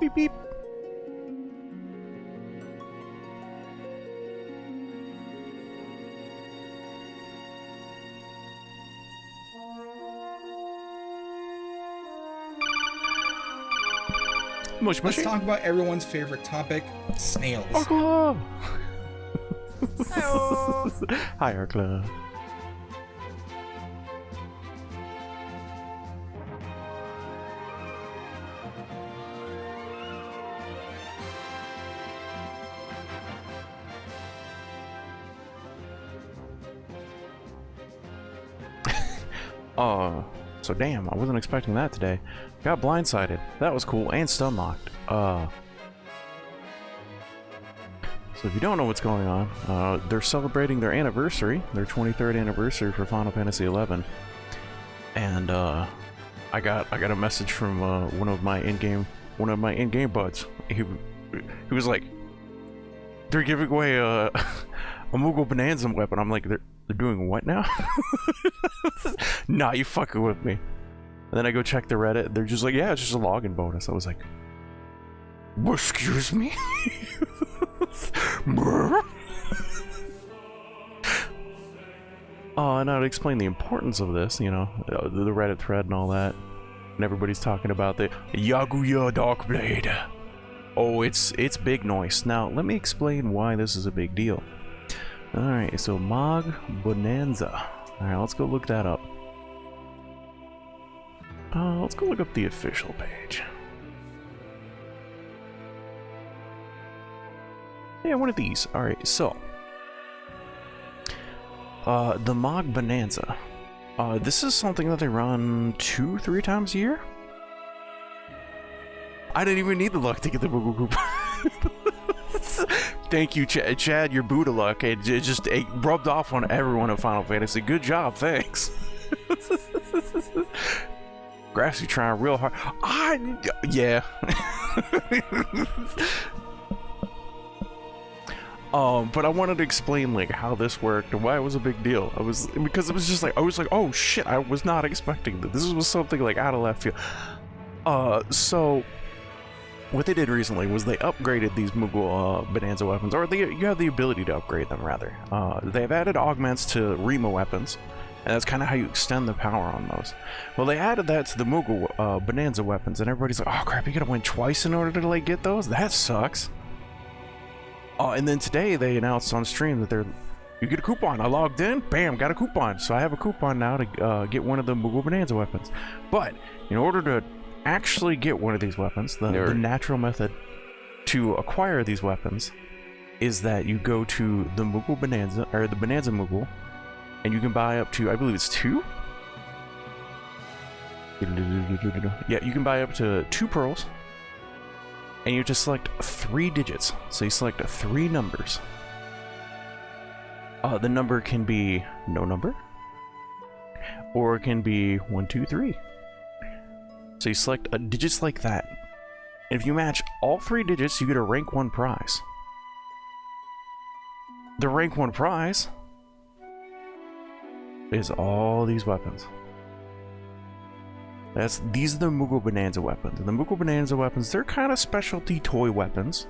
Beep beep. Mush, Let's talk about everyone's favorite topic, snails. Arkla! Hi, Arkla. So damn, I wasn't expecting that today. Got blindsided. That was cool, and stun locked. So if you don't know what's going on, they're celebrating their anniversary, their 23rd anniversary for Final Fantasy 11, and I got a message from one of my in-game buds. He was like, they're giving away a Moogle Bonanza weapon. I'm like, they're doing what now? Nah, you fucking with me. And then I go check the Reddit. They're just like, yeah, it's just a login bonus. I was like, excuse me? And I'd explain the importance of this, you know, the Reddit thread and all that. And everybody's talking about the Yaguya Darkblade. Oh, it's big noise. Now, let me explain why this is a big deal. Alright, so Mog Bonanza. Alright, let's go look that up. Let's go look up the official page. Yeah, one of these. Alright, so. The Mog Bonanza. This is something that they run 2-3 times a year? I didn't even need the luck to get the Moogle Coupon. Thank you, Chad, your Buddha luck. It rubbed off on everyone at Final Fantasy. Good job, thanks. Grassy trying real hard. Yeah. But I wanted to explain like how this worked and why it was a big deal. Because it was just like, I was like, oh shit, I was not expecting that. This was something like out of left field. So what they did recently was they upgraded these Moogle Bonanza weapons, or you have the ability to upgrade them rather. They've added augments to Rima weapons, and that's kind of how you extend the power on those. Well, they added that to the Moogle Bonanza weapons, and everybody's like, oh crap, you gotta win twice in order to like get those? That sucks. And then today they announced on stream that you get a coupon. I logged in, bam, got a coupon. So I have a coupon now to get one of the Moogle Bonanza weapons. But in order to actually get one of these weapons, the natural method to acquire these weapons is that you go to the Moogle Bonanza, or the Bonanza Moogle, and you can buy up to, I believe it's 2? Yeah, you can buy up to 2 pearls, and you just select 3 digits. So you select 3 numbers. The number can be no number, or it can be 1, 2, 3. So you select digits like that, and if you match all 3 digits, you get a rank 1 prize. The rank 1 prize is all these weapons. These are the Moogle Bonanza weapons. And the Moogle Bonanza weapons, they're kind of specialty toy weapons,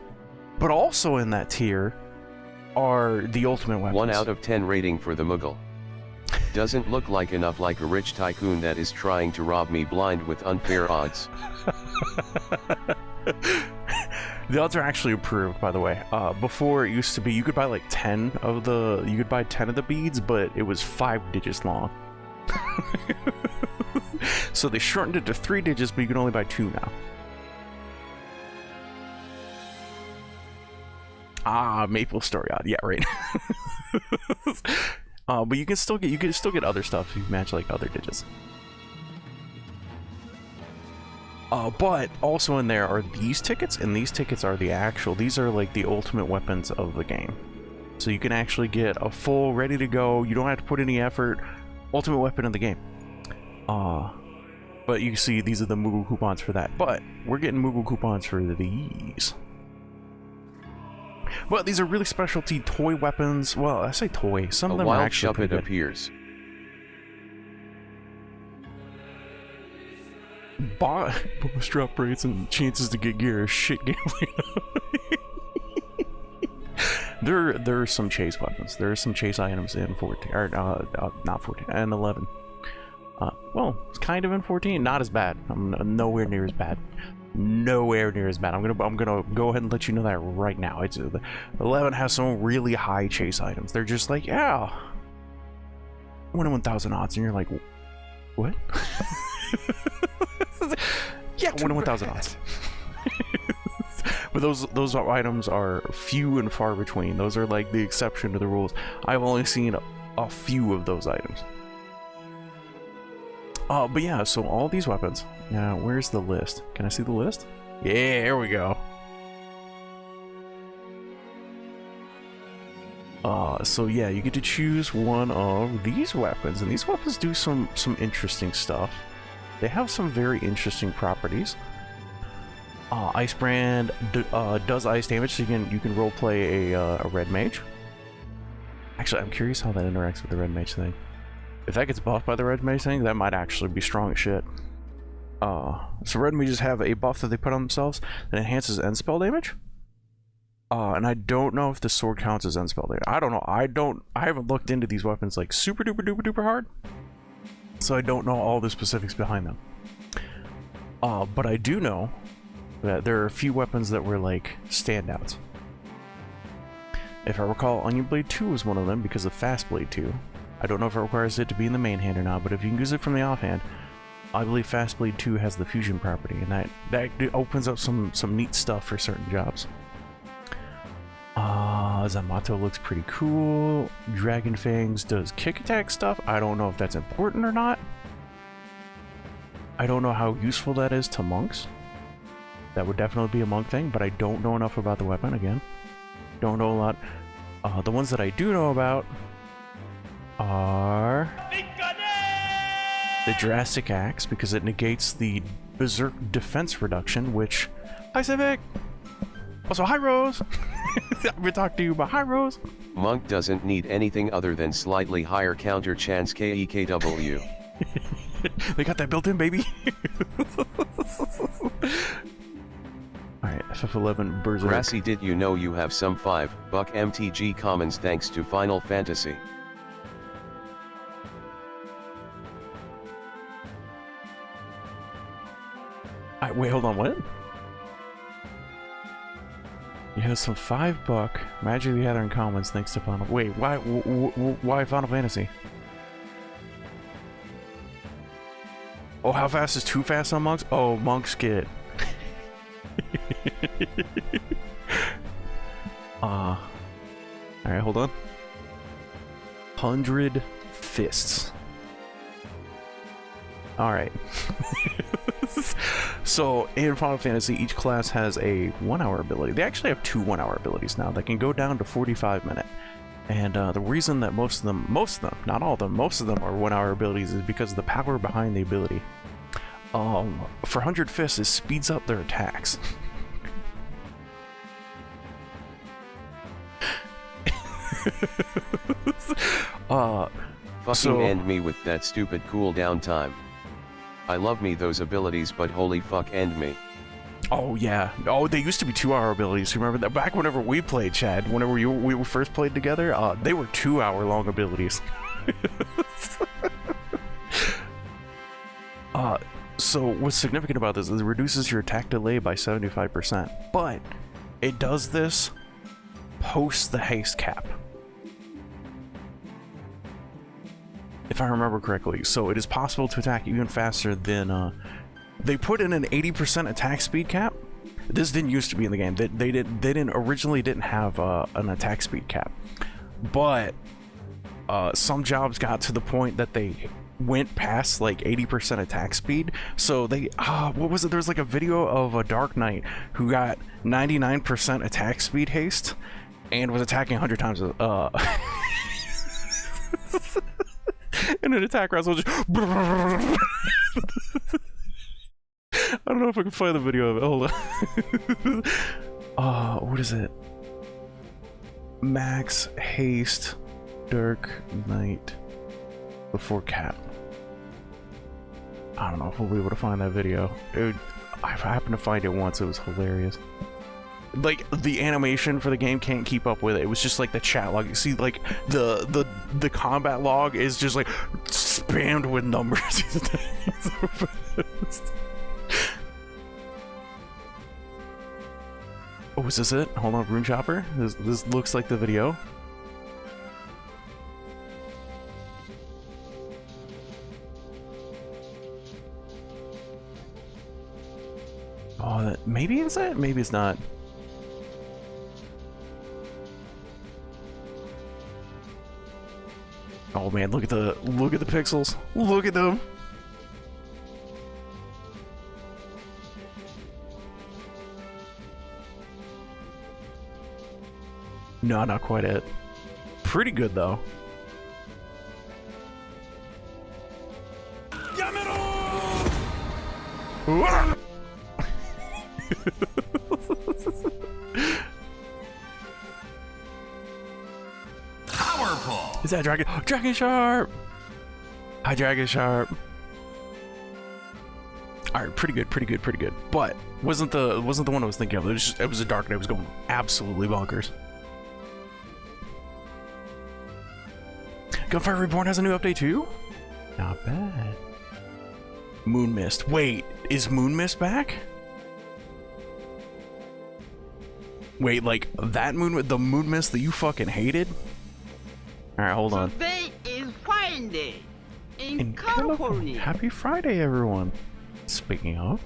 but also in that tier are the ultimate weapons. 1 out of 10 rating for the Moogle. Doesn't look like enough like a rich tycoon that is trying to rob me blind with unfair odds. The odds are actually improved, by the way. Before it used to be you could buy like 10 of the beads, but it was 5 digits long. So they shortened it to 3 digits, but you can only buy 2 now. Maple Story odd, yeah, right. But you can still get other stuff if you match like other digits. But also in there are these tickets, and these tickets are these are like the ultimate weapons of the game. So you can actually get a full, ready to go, you don't have to put any effort, ultimate weapon of the game. But you see these are the Moogle coupons for that. But we're getting Moogle coupons for these. Well, these are really specialty toy weapons. Well, I say toy. Some of them are actually pretty good. Appears. Bonus drop rates and chances to get gear are shit gambling. There are some chase weapons. There are some chase items in 14, or not 14, and 11. Well, it's kind of in 14. Not as bad. I'm nowhere near as bad. Nowhere near as bad. I'm gonna go ahead and let you know that right now. It's 11 has some really high chase items. They're just like, yeah, 1 in 1,000 odds, and you're like, what? Yeah, 1 in 1,000 odds. But those items are few and far between. Those are like the exception to the rules. I've only seen a few of those items. But yeah, so all these weapons. Now, where's the list? Can I see the list? Yeah, here we go. So yeah, you get to choose one of these weapons, and these weapons do some interesting stuff. They have some very interesting properties. Ice Brand does ice damage, so you can roleplay a red mage. Actually, I'm curious how that interacts with the red mage thing. If that gets buffed by the red mage thing, that might actually be strong as shit. So red mages have a buff that they put on themselves that enhances end spell damage. And I don't know if the sword counts as end spell damage. I don't know. I haven't looked into these weapons like super duper hard, so I don't know all the specifics behind them. But I do know that there are a few weapons that were like standouts. If I recall, Onion Blade 2 was one of them because of Fast Blade 2. I don't know if it requires it to be in the main hand or not, but if you can use it from the offhand, I believe Fast Blade 2 has the fusion property, and that opens up some neat stuff for certain jobs. Zamato looks pretty cool. Dragon Fangs does kick attack stuff. I don't know if that's important or not. I don't know how useful that is to monks. That would definitely be a monk thing, but I don't know enough about the weapon, again. Don't know a lot. The ones that I do know about are the Drastic Axe, because it negates the Berserk defense reduction, which... Hi, Civic! Also, hi, Rose! I've been talking to you about hi, Rose! Monk doesn't need anything other than slightly higher counter chance KEKW. They got that built in, baby! Alright, ff11 Berserk. Grassy, did you know you have some $5 MTG commons thanks to Final Fantasy? Wait, hold on, what? You have some $5 Magic the Gathering commons thanks to Final... Wait, why Final Fantasy? Oh, how fast is too fast on monks? Oh, monks get... Alright, hold on. 100 fists. Alright. So, in Final Fantasy, each class has a 1-hour ability. They actually have 2 1-hour abilities now that can go down to 45 minutes. And the reason that most of them, not all of them, most of them are 1-hour abilities is because of the power behind the ability. For 100 fists, it speeds up their attacks. Fucking end me with that stupid cooldown time. I love me those abilities, but holy fuck, end me. Oh yeah. Oh, they used to be 2-hour abilities. Remember that? Back whenever we played, Chad, whenever we first played together, they were 2-hour long abilities. So what's significant about this is it reduces your attack delay by 75%, but it does this post the haste cap. If I remember correctly, so it is possible to attack even faster than, they put in an 80% attack speed cap. This didn't used to be in the game. They originally didn't have an attack speed cap, but some jobs got to the point that they went past like 80% attack speed. So they, what was it? There's like a video of a Dark Knight who got 99% attack speed haste and was attacking 100 times. And an attack round, so just I don't know if I can find the video of it. Hold on. What is it? Max haste Dark Knight before cap. I don't know if we'll be able to find that video. I happened to find it once. It was hilarious. Like, the animation for the game can't keep up with it. It was just like the chat log. You see, like, the combat log is just like spammed with numbers. Oh, is this it? Hold on, Rune Chopper. This looks like the video. Oh, that, maybe it's it. Maybe it's not. Oh man, look at the pixels. Look at them. No, not quite it. Pretty good though. Powerful. Is that Dragon? Dragon Sharp! Hi, Dragon Sharp. Alright, pretty good, pretty good, pretty good. But wasn't the one I was thinking of. It was a dark and it was going absolutely bonkers. Gunfire Reborn has a new update too? Not bad. Moon Mist. Wait, is Moon Mist back? Wait, like that the Moon Mist that you fucking hated? Alright, hold on. Today is Friday in California. California. Happy Friday, everyone. Speaking of,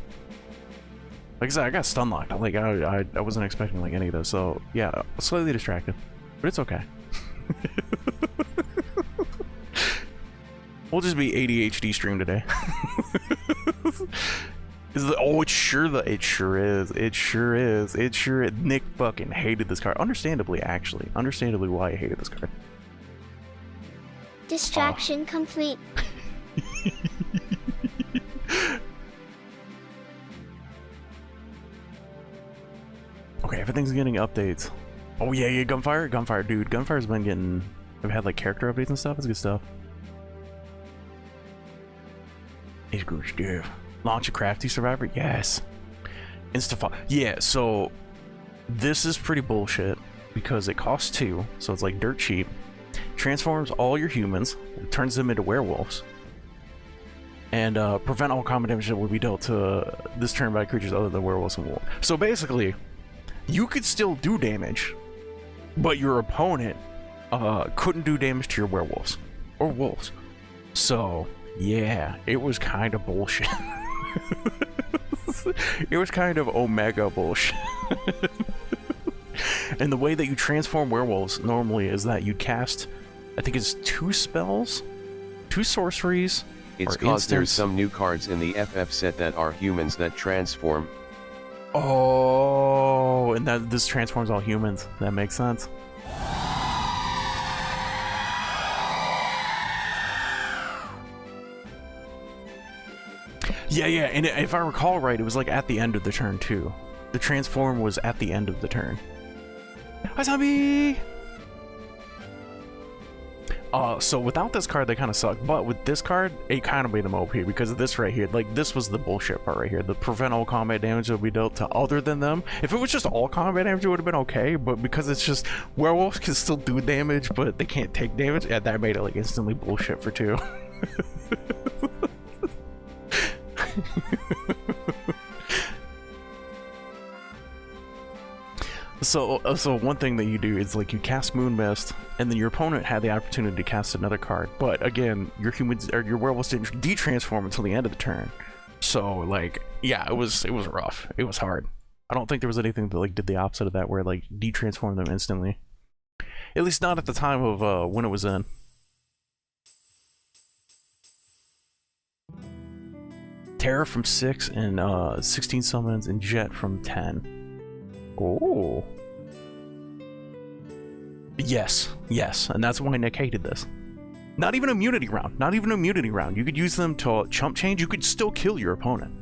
like I said, I got stun locked. Like I wasn't expecting like any of this, so yeah, slightly distracted, but it's okay. We'll just be ADHD stream today. Oh, it sure is. It sure is. Nick fucking hated this card. Understandably, actually. Understandably why he hated this card. Distraction complete. Okay, everything's getting updates. Oh yeah, Gunfire, dude. Gunfire's been getting. I've had like character updates and stuff. It's good stuff. It's good stuff. Launch a crafty survivor, yes. Instafall, yeah. So this is pretty bullshit because it costs 2, so it's like dirt cheap. Transforms all your humans, turns them into werewolves, and prevent all combat damage that will be dealt to this turn by creatures other than werewolves and wolves. So basically, you could still do damage, but your opponent couldn't do damage to your werewolves or wolves. So yeah, it was kind of bullshit. It was kind of omega bullshit. And the way that you transform werewolves normally is that you cast, I think it's 2 spells, 2 sorceries. It's cause there's some new cards in the FF set that are humans that transform. Oh, and that this transforms all humans. That makes sense. Yeah, and if I recall right, it was like at the end of the turn too. The transform was at the end of the turn. Hi, zombie! So without this card, they kind of suck. But with this card, it kind of made them OP because of this right here. Like, this was the bullshit part right here. The prevent all combat damage that will be dealt to other than them. If it was just all combat damage, it would have been okay. But because it's just werewolves can still do damage, but they can't take damage, yeah, that made it like instantly bullshit for 2. So one thing that you do is like you cast Moon Mist, and then your opponent had the opportunity to cast another card. But again, your humans or your werewolves didn't de-transform until the end of the turn. So like, yeah, it was rough. It was hard. I don't think there was anything that like did the opposite of that, where like de-transformed them instantly. At least not at the time of when it was in. Terra from 6 and 16 summons, and Jet from 10. Oh. Yes, and that's why Nick hated this. Not even immunity round. You could use them to chump change. You could still kill your opponent.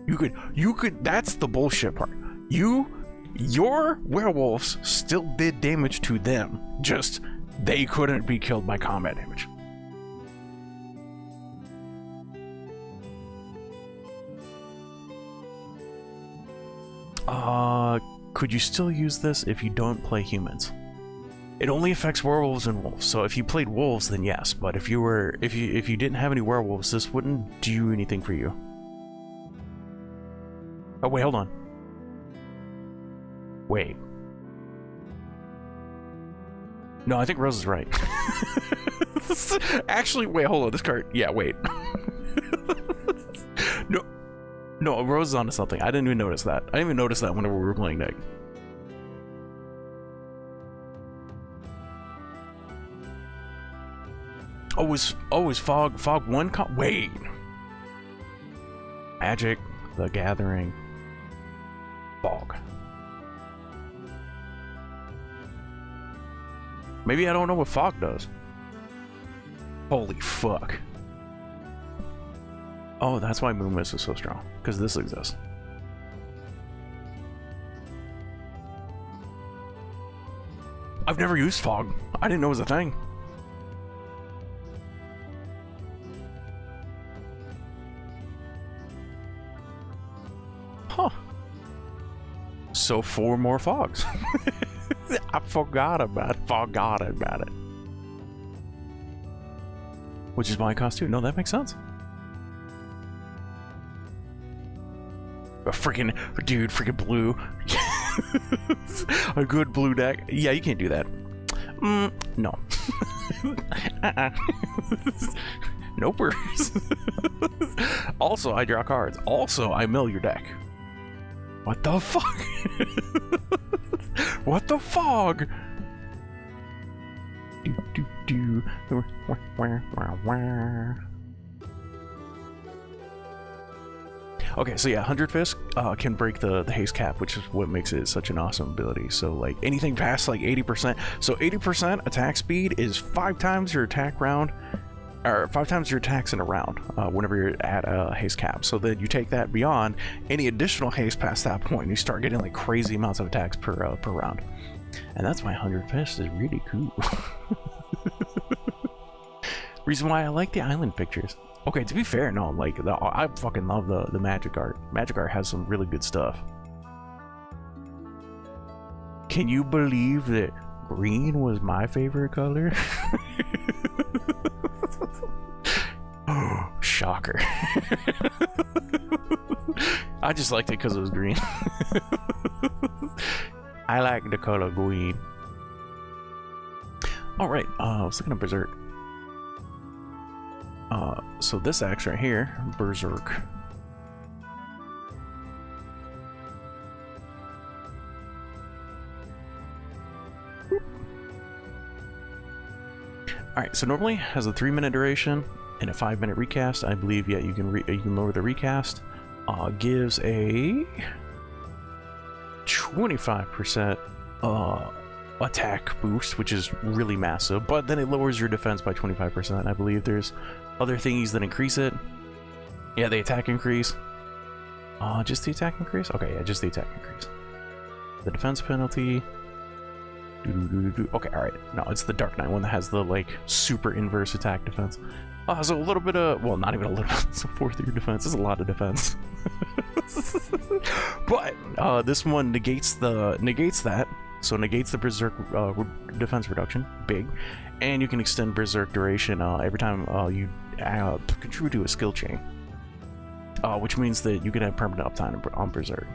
You could. That's the bullshit part. Your werewolves still did damage to them. Just they couldn't be killed by combat damage. Could you still use this if you don't play humans? It only affects werewolves and wolves. So if you played wolves, then yes. But if you didn't have any werewolves, this wouldn't do anything for you. Oh wait, hold on. Wait. No, I think Rose is right. Actually, wait, hold on. This card. Yeah, wait. No, Rose is onto something. I didn't even notice that. I didn't even notice that whenever we were playing deck. Oh, is Fog 1 wait. Magic, the Gathering, Fog. Maybe I don't know what Fog does. Holy fuck. Oh, that's why Moonmist is so strong. Because this exists. I've never used Fog. I didn't know it was a thing. Huh. So 4 more Fogs. I forgot about it. Which is why it costs 2. No, that makes sense. A freaking dude, freaking blue. A good blue deck. Yeah, you can't do that. No. Nope. Also, I draw cards. Also, I mill your deck. What the fuck? What the fog? Okay, so yeah, 100 Fist can break the haste cap, which is what makes it such an awesome ability. So like anything past like 80%. So 80% attack speed is 5 times your attack round, or 5 times your attacks in a round whenever you're at a haste cap. So then you take that beyond any additional haste past that point, and you start getting like crazy amounts of attacks per round. And that's why 100 Fist is really cool. Reason why I like the island pictures. Okay, to be fair, no, like, I fucking love the magic art. Magic art has some really good stuff. Can you believe that green was my favorite color? Oh, shocker. I just liked it because it was green. I like the color green. Alright, I was looking at Berserk. So this axe right here, Berserk. Alright, so normally has a 3-minute duration and a 5-minute recast. I believe, yeah, you can lower the recast. Gives a 25% attack boost, which is really massive, but then it lowers your defense by 25%. I believe there's other thingies that increase it. Yeah, the attack increase. Just the attack increase? Okay, yeah, just the attack increase. The defense penalty. Okay, alright. No, it's the Dark Knight one that has the, like, super inverse attack defense. So a little bit of, well, not even a little bit, so 4 through defense. This is a lot of defense. But, this one negates that. So negates the Berserk defense reduction, big, and you can extend Berserk duration every time you contribute to a skill chain, which means that you can have permanent uptime on Berserk,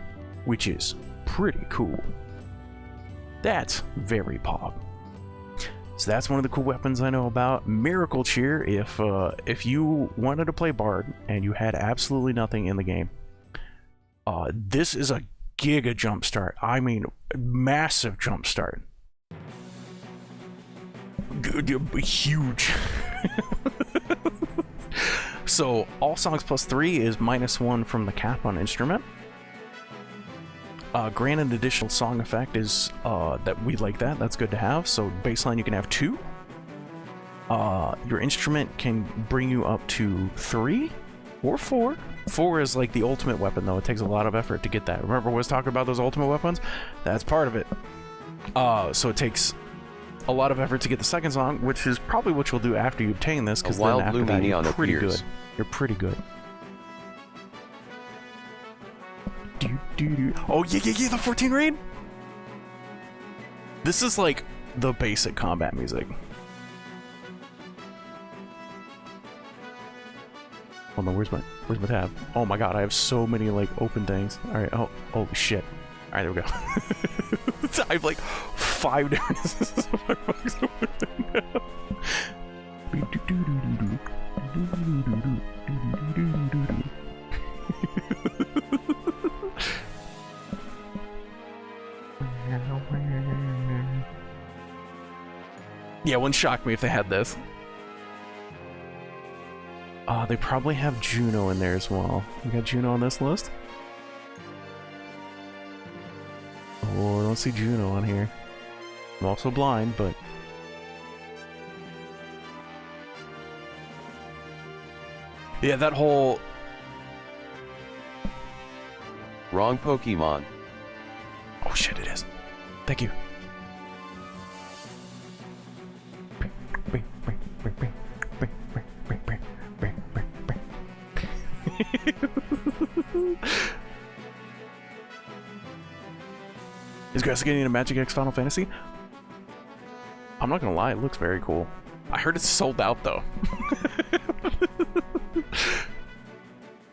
which is pretty cool. That's very pog. So that's one of the cool weapons I know about. Miracle Cheer, if you wanted to play Bard and you had absolutely nothing in the game, this is a giga jumpstart. I mean, massive jumpstart. Huge. So all songs +3 is -1 from the cap on instrument. Granted, additional song effect is that we like that. That's good to have. So baseline you can have 2. Your instrument can bring you up to 3 or 4. 4 is like the ultimate weapon, though. It takes a lot of effort to get that. Remember, I was talking about those ultimate weapons? That's part of it. So it takes a lot of effort to get the second song, which is probably what you'll do after you obtain this, because then after that, you're pretty good. You're pretty good. Oh, yeah, the 14 raid? This is like the basic combat music. Hold on, where's my tab? Oh my god, I have so many like open things. Alright, oh shit. Alright, there we go. I have like 5 different instances of my box open now. Yeah, it wouldn't shock me if they had this. They probably have Juno in there as well. You got Juno on this list? Oh, I don't see Juno on here. I'm also blind, but... yeah, that whole... Wrong Pokemon. oh shit, it is. Thank you. Is Grass getting into Magic X Final Fantasy? I'm not gonna lie, it looks very cool. I heard it's sold out though.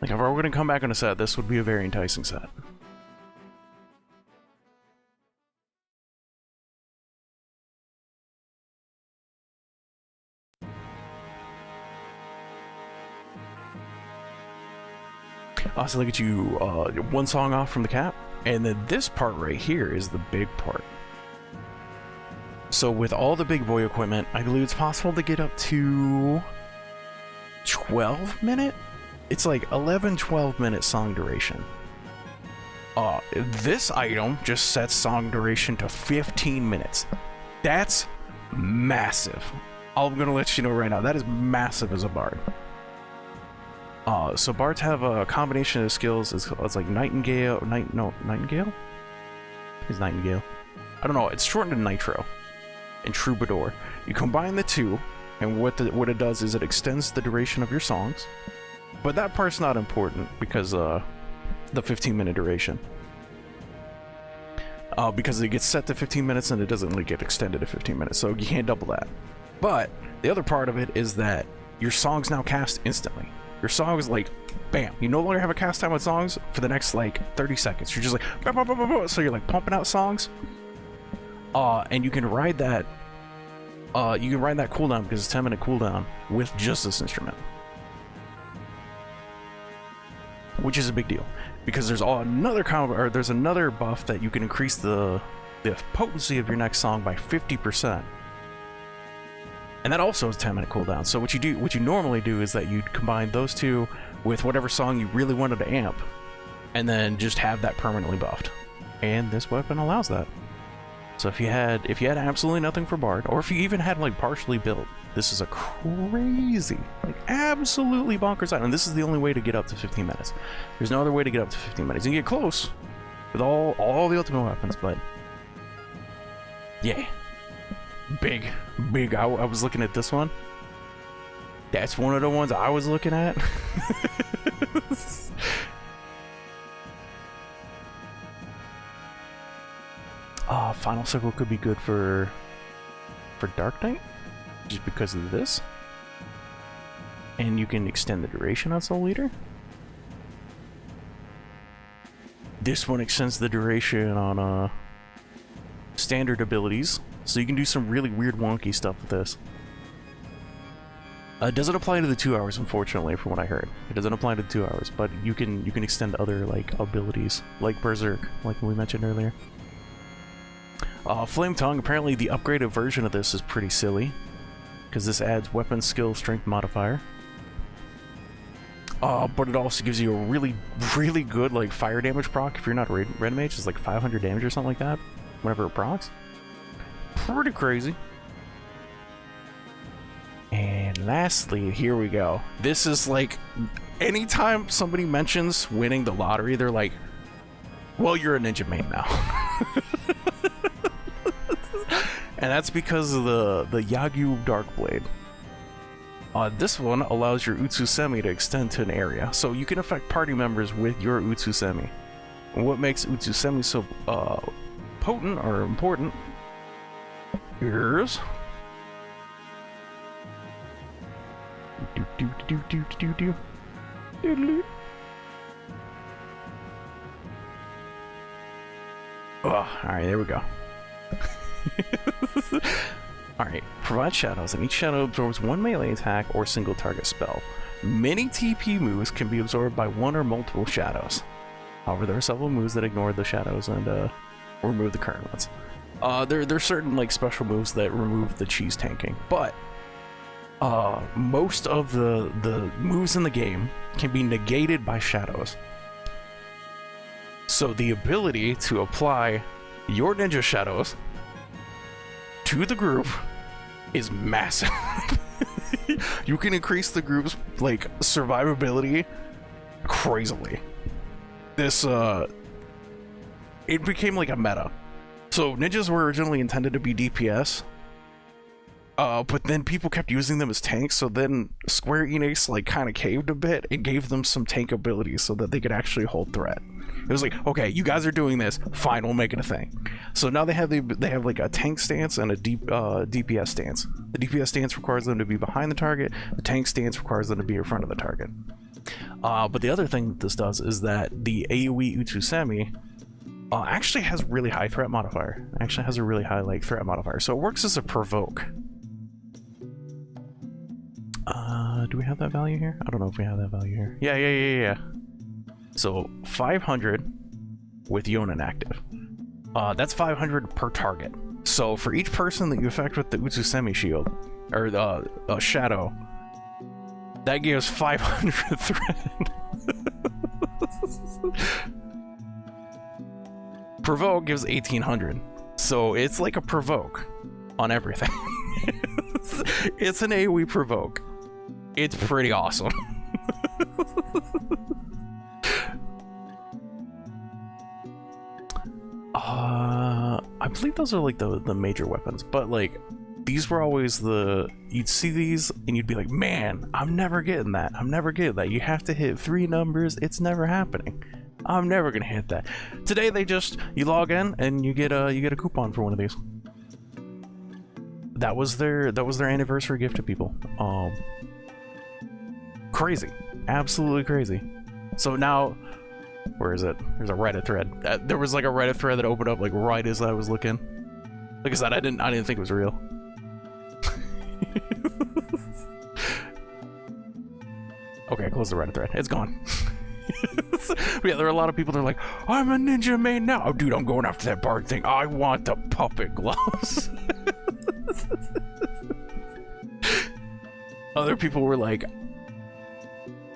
Like, if I were gonna come back on a set, this would be a very enticing set. So look at you, one song off from the cap, and then this part right here is the big part. So with all the big boy equipment, I believe it's possible to get up to 12 minute? It's like 11-12 minute song duration. This item just sets song duration to 15 minutes. That's massive. I'm gonna let you know right now, that is massive as a bard. So bards have a combination of skills. It's like Nightingale. Nightingale? Is Nightingale? I don't know. It's shortened to Nitro and Troubadour. You combine the two, and what it does is it extends the duration of your songs. But that part's not important because the 15-minute duration. Because it gets set to 15 minutes and it doesn't like get extended to 15 minutes, so you can't double that. But the other part of it is that your songs now cast instantly. Your song is like, bam, you no longer have a cast time on songs for the next like 30 seconds. You're just like, bah, bah, bah, bah, bah. So you're like pumping out songs. And you can ride that, cooldown because it's 10-minute cooldown with just this instrument. Which is a big deal because there's another buff that you can increase the potency of your next song by 50%. And that also is 10-minute cooldown. So what you normally do is that you'd combine those two with whatever song you really wanted to amp, and then just have that permanently buffed. And this weapon allows that. So if you had absolutely nothing for Bard, or if you even had like partially built, this is a crazy, like absolutely bonkers item. And this is the only way to get up to 15 minutes. There's no other way to get up to 15 minutes. You can get close with all the ultimate weapons, but yeah. Big. I was looking at this one. That's one of the ones I was looking at. Final Circle could be good for Dark Knight, just because of this. And you can extend the duration on Soul Eater. This one extends the duration on standard abilities. So you can do some really weird wonky stuff with this. It doesn't apply to the 2 hours, unfortunately, from what I heard. It doesn't apply to the 2 hours, but you can extend other like abilities, like Berserk, like we mentioned earlier. Flame Tongue, apparently the upgraded version of this is pretty silly, because this adds weapon skill strength modifier. But it also gives you a really, really good like fire damage proc if you're not a red mage. It's like 500 damage or something like that, whenever it procs. Pretty crazy. And lastly, here we go. This is like, anytime somebody mentions winning the lottery, they're like, well, you're a ninja main now. And that's because of the Yagyu Darkblade. This one allows your Utsusemi to extend to an area, so you can affect party members with your Utsusemi. And what makes Utsusemi so potent or important is alright, there we go. Alright, provide shadows, and each shadow absorbs one melee attack or single target spell. Many TP moves can be absorbed by one or multiple shadows. However, there are several moves that ignore the shadows and remove the current ones. There's certain like special moves that remove the cheese tanking, but most of the moves in the game can be negated by shadows. So the ability to apply your ninja shadows to the group is massive. You can increase the group's like survivability crazily. This it became like a meta. So ninjas were originally intended to be DPS, but then people kept using them as tanks, so then Square Enix like kind of caved a bit and gave them some tank abilities so that they could actually hold threat. It was like, okay, you guys are doing this, fine, we'll make it a thing. So now they have like a tank stance and a DPS stance. The DPS stance requires them to be behind the target, the tank stance requires them to be in front of the target. But the other thing that this does is that the AoE Utsusemi actually has really high threat modifier. Actually has a really high like threat modifier, so it works as a provoke. Do we have that value here? I don't know if we have that value here. Yeah. So 500 with Yonin active. That's 500 per target. So for each person that you affect with the Utsusemi shield, or the shadow, that gives 500 threat. Provoke gives 1800. So it's like a provoke on everything. It's an AoE provoke. It's pretty awesome. I believe those are like the major weapons, but like these were always you'd see these and you'd be like, man, I'm never getting that. I'm never getting that. You have to hit 3 numbers. It's never happening. I'm never gonna hit that. Today you log in and you get a coupon for one of these. That was their anniversary gift to people. Crazy, absolutely crazy. So now, where is it? There's a Reddit thread. There was like a Reddit thread that opened up like right as I was looking. Like I said, I didn't think it was real. Okay, close the Reddit thread. It's gone. But yeah, there are a lot of people that are like, I'm a ninja main now. Oh, dude, I'm going after that bard thing. I want the puppet gloves. Other people were like,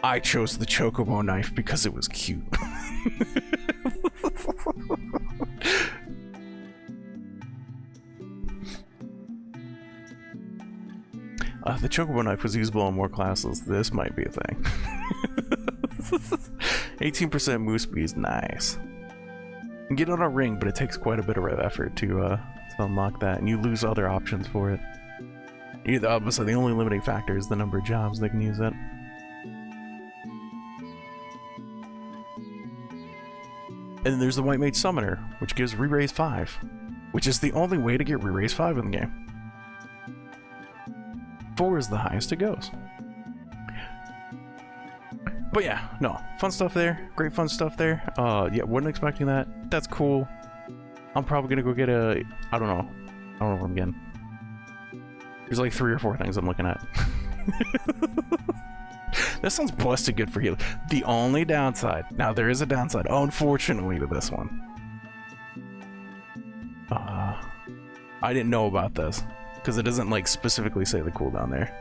I chose the chocobo knife because it was cute. The chocobo knife was usable in more classes. This might be a thing. 18% move speed is nice. You can get on a ring, but it takes quite a bit of effort to unlock that, and you lose other options for it. So the only limiting factor is the number of jobs they can use it. And then there's the White Mage Summoner, which gives Re-Raise 5, which is the only way to get Re-Raise 5 in the game. 4 is the highest it goes. But yeah, no, fun stuff there. Great fun stuff there. Yeah, wasn't expecting that. That's cool. I'm probably gonna go get I don't know what I'm getting. There's like 3 or 4 things I'm looking at. That sounds busted good for healing. The only downside, now there is a downside, unfortunately, to this one. I didn't know about this, because it doesn't like specifically say the cooldown there.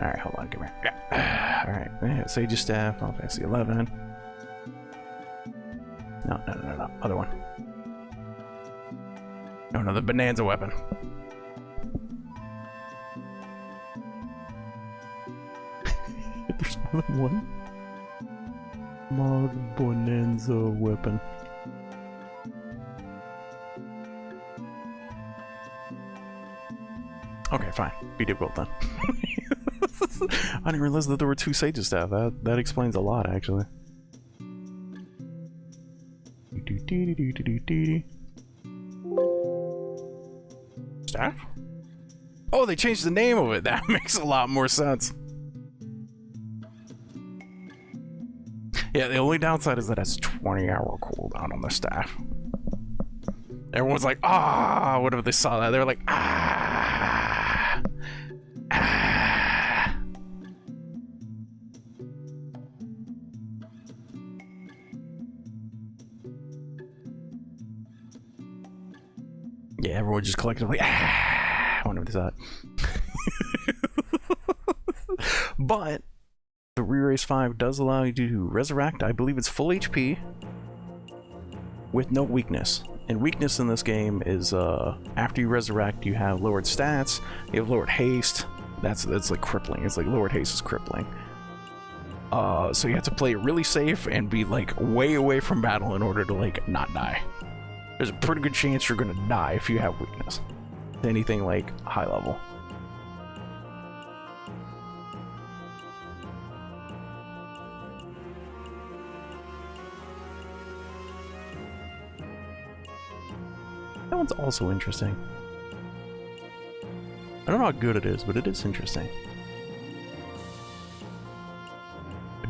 Alright, hold on, come here. Yeah. Alright, yeah, Sage's Staff, Final Fantasy 11. No, other one. No, the Bonanza weapon. There's more than one. Mod Bonanza weapon. Okay, fine. We did both then. I didn't realize that there were 2 Sage's Staff. That explains a lot, actually. Staff? Oh, they changed the name of it. That makes a lot more sense. Yeah, the only downside is that it's 20-hour cooldown on the staff. Everyone's like, ah, whatever they saw that, they were like, ah, ah. Yeah, everyone just collectively, ah, whenever they saw it. But the Re-Race 5 does allow you to resurrect, I believe it's full HP, with no weakness. And weakness in this game is, after you resurrect, you have lowered stats, you have lowered haste. That's like crippling. It's like lowered haste is crippling. So you have to play it really safe and be like way away from battle in order to like not die. There's a pretty good chance you're gonna die if you have weakness. Anything like high level. That one's also interesting. I don't know how good it is, but it is interesting.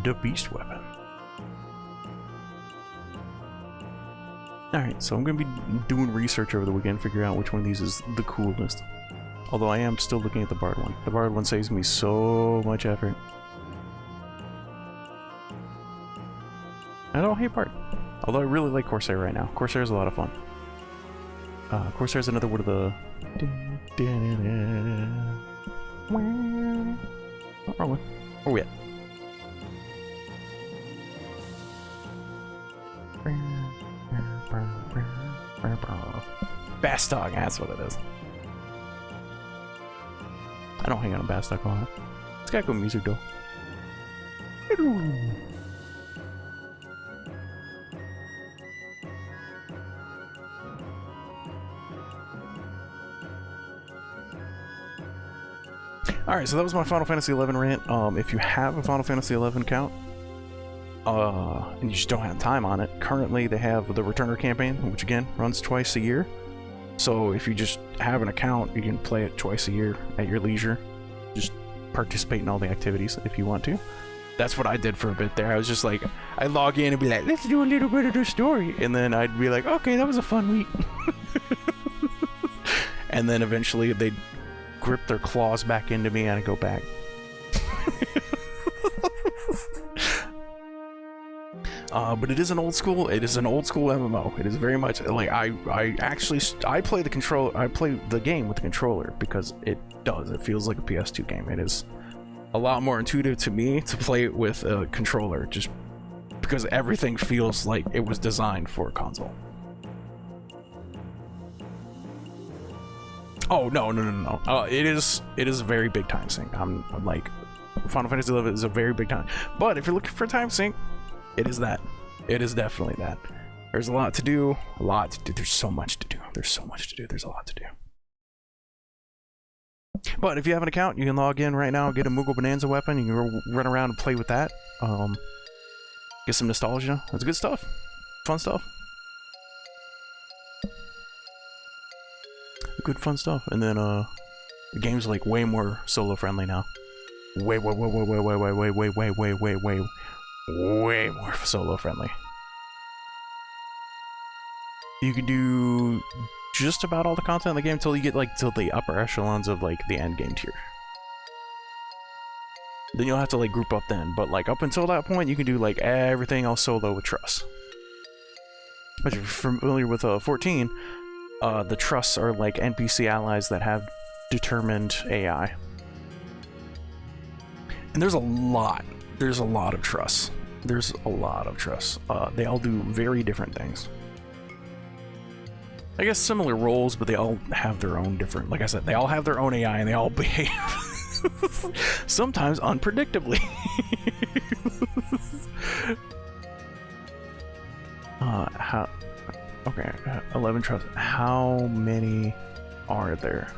The beast weapon. Alright, so I'm going to be doing research over the weekend, figuring out which one of these is the coolest. Although I am still looking at the Bard one. The Bard one saves me so much effort. I don't hate Bard. Although I really like Corsair right now. Corsair is a lot of fun. Corsair is another one of the... Oh, wrong one. Where are we at? Bastog, that's what it is. I don't hang on a Bastog on it. It's got good music though. Alright, so that was my Final Fantasy XI rant. If you have a Final Fantasy XI account, and you just don't have time on it, currently they have the Returner campaign, which again, runs twice a year. So if you just have an account, you can play it twice a year at your leisure. Just participate in all the activities if you want to. That's what I did for a bit there. I was just like, I'd log in and be like, let's do a little bit of the story. And then I'd be like, okay, that was a fun week. And then eventually they'd grip their claws back into me and I'd go back. But it is an old school. It is an old school MMO. It is very much like I play the control. I play the game with the controller because it does. It feels like a PS2 game. It is a lot more intuitive to me to play it with a controller, just because everything feels like it was designed for a console. Oh no. It is a very big time sink. I'm like, Final Fantasy XI is a very big time. But if you're looking for a time sink, it is that. It is definitely that. There's a lot to do. There's so much to do. There's a lot to do. But if you have an account, you can log in right now, get a Moogle Bonanza weapon, you can run around and play with that. Get some nostalgia. That's good stuff. Fun stuff. Good fun stuff. And then the game's like way more solo friendly now. Way more solo friendly. You can do just about all the content in the game until you get like to the upper echelons of like the end game tier. Then you'll have to like group up then, but like up until that point you can do like everything else solo with trusts. But if you're familiar with 14, the trusts are like NPC allies that have determined AI. And there's a lot of trusts. They all do very different things. I guess similar roles, but they all have their own different, like I said, they all have their own AI and they all behave sometimes unpredictably. Okay, 11 trusts. How many are there?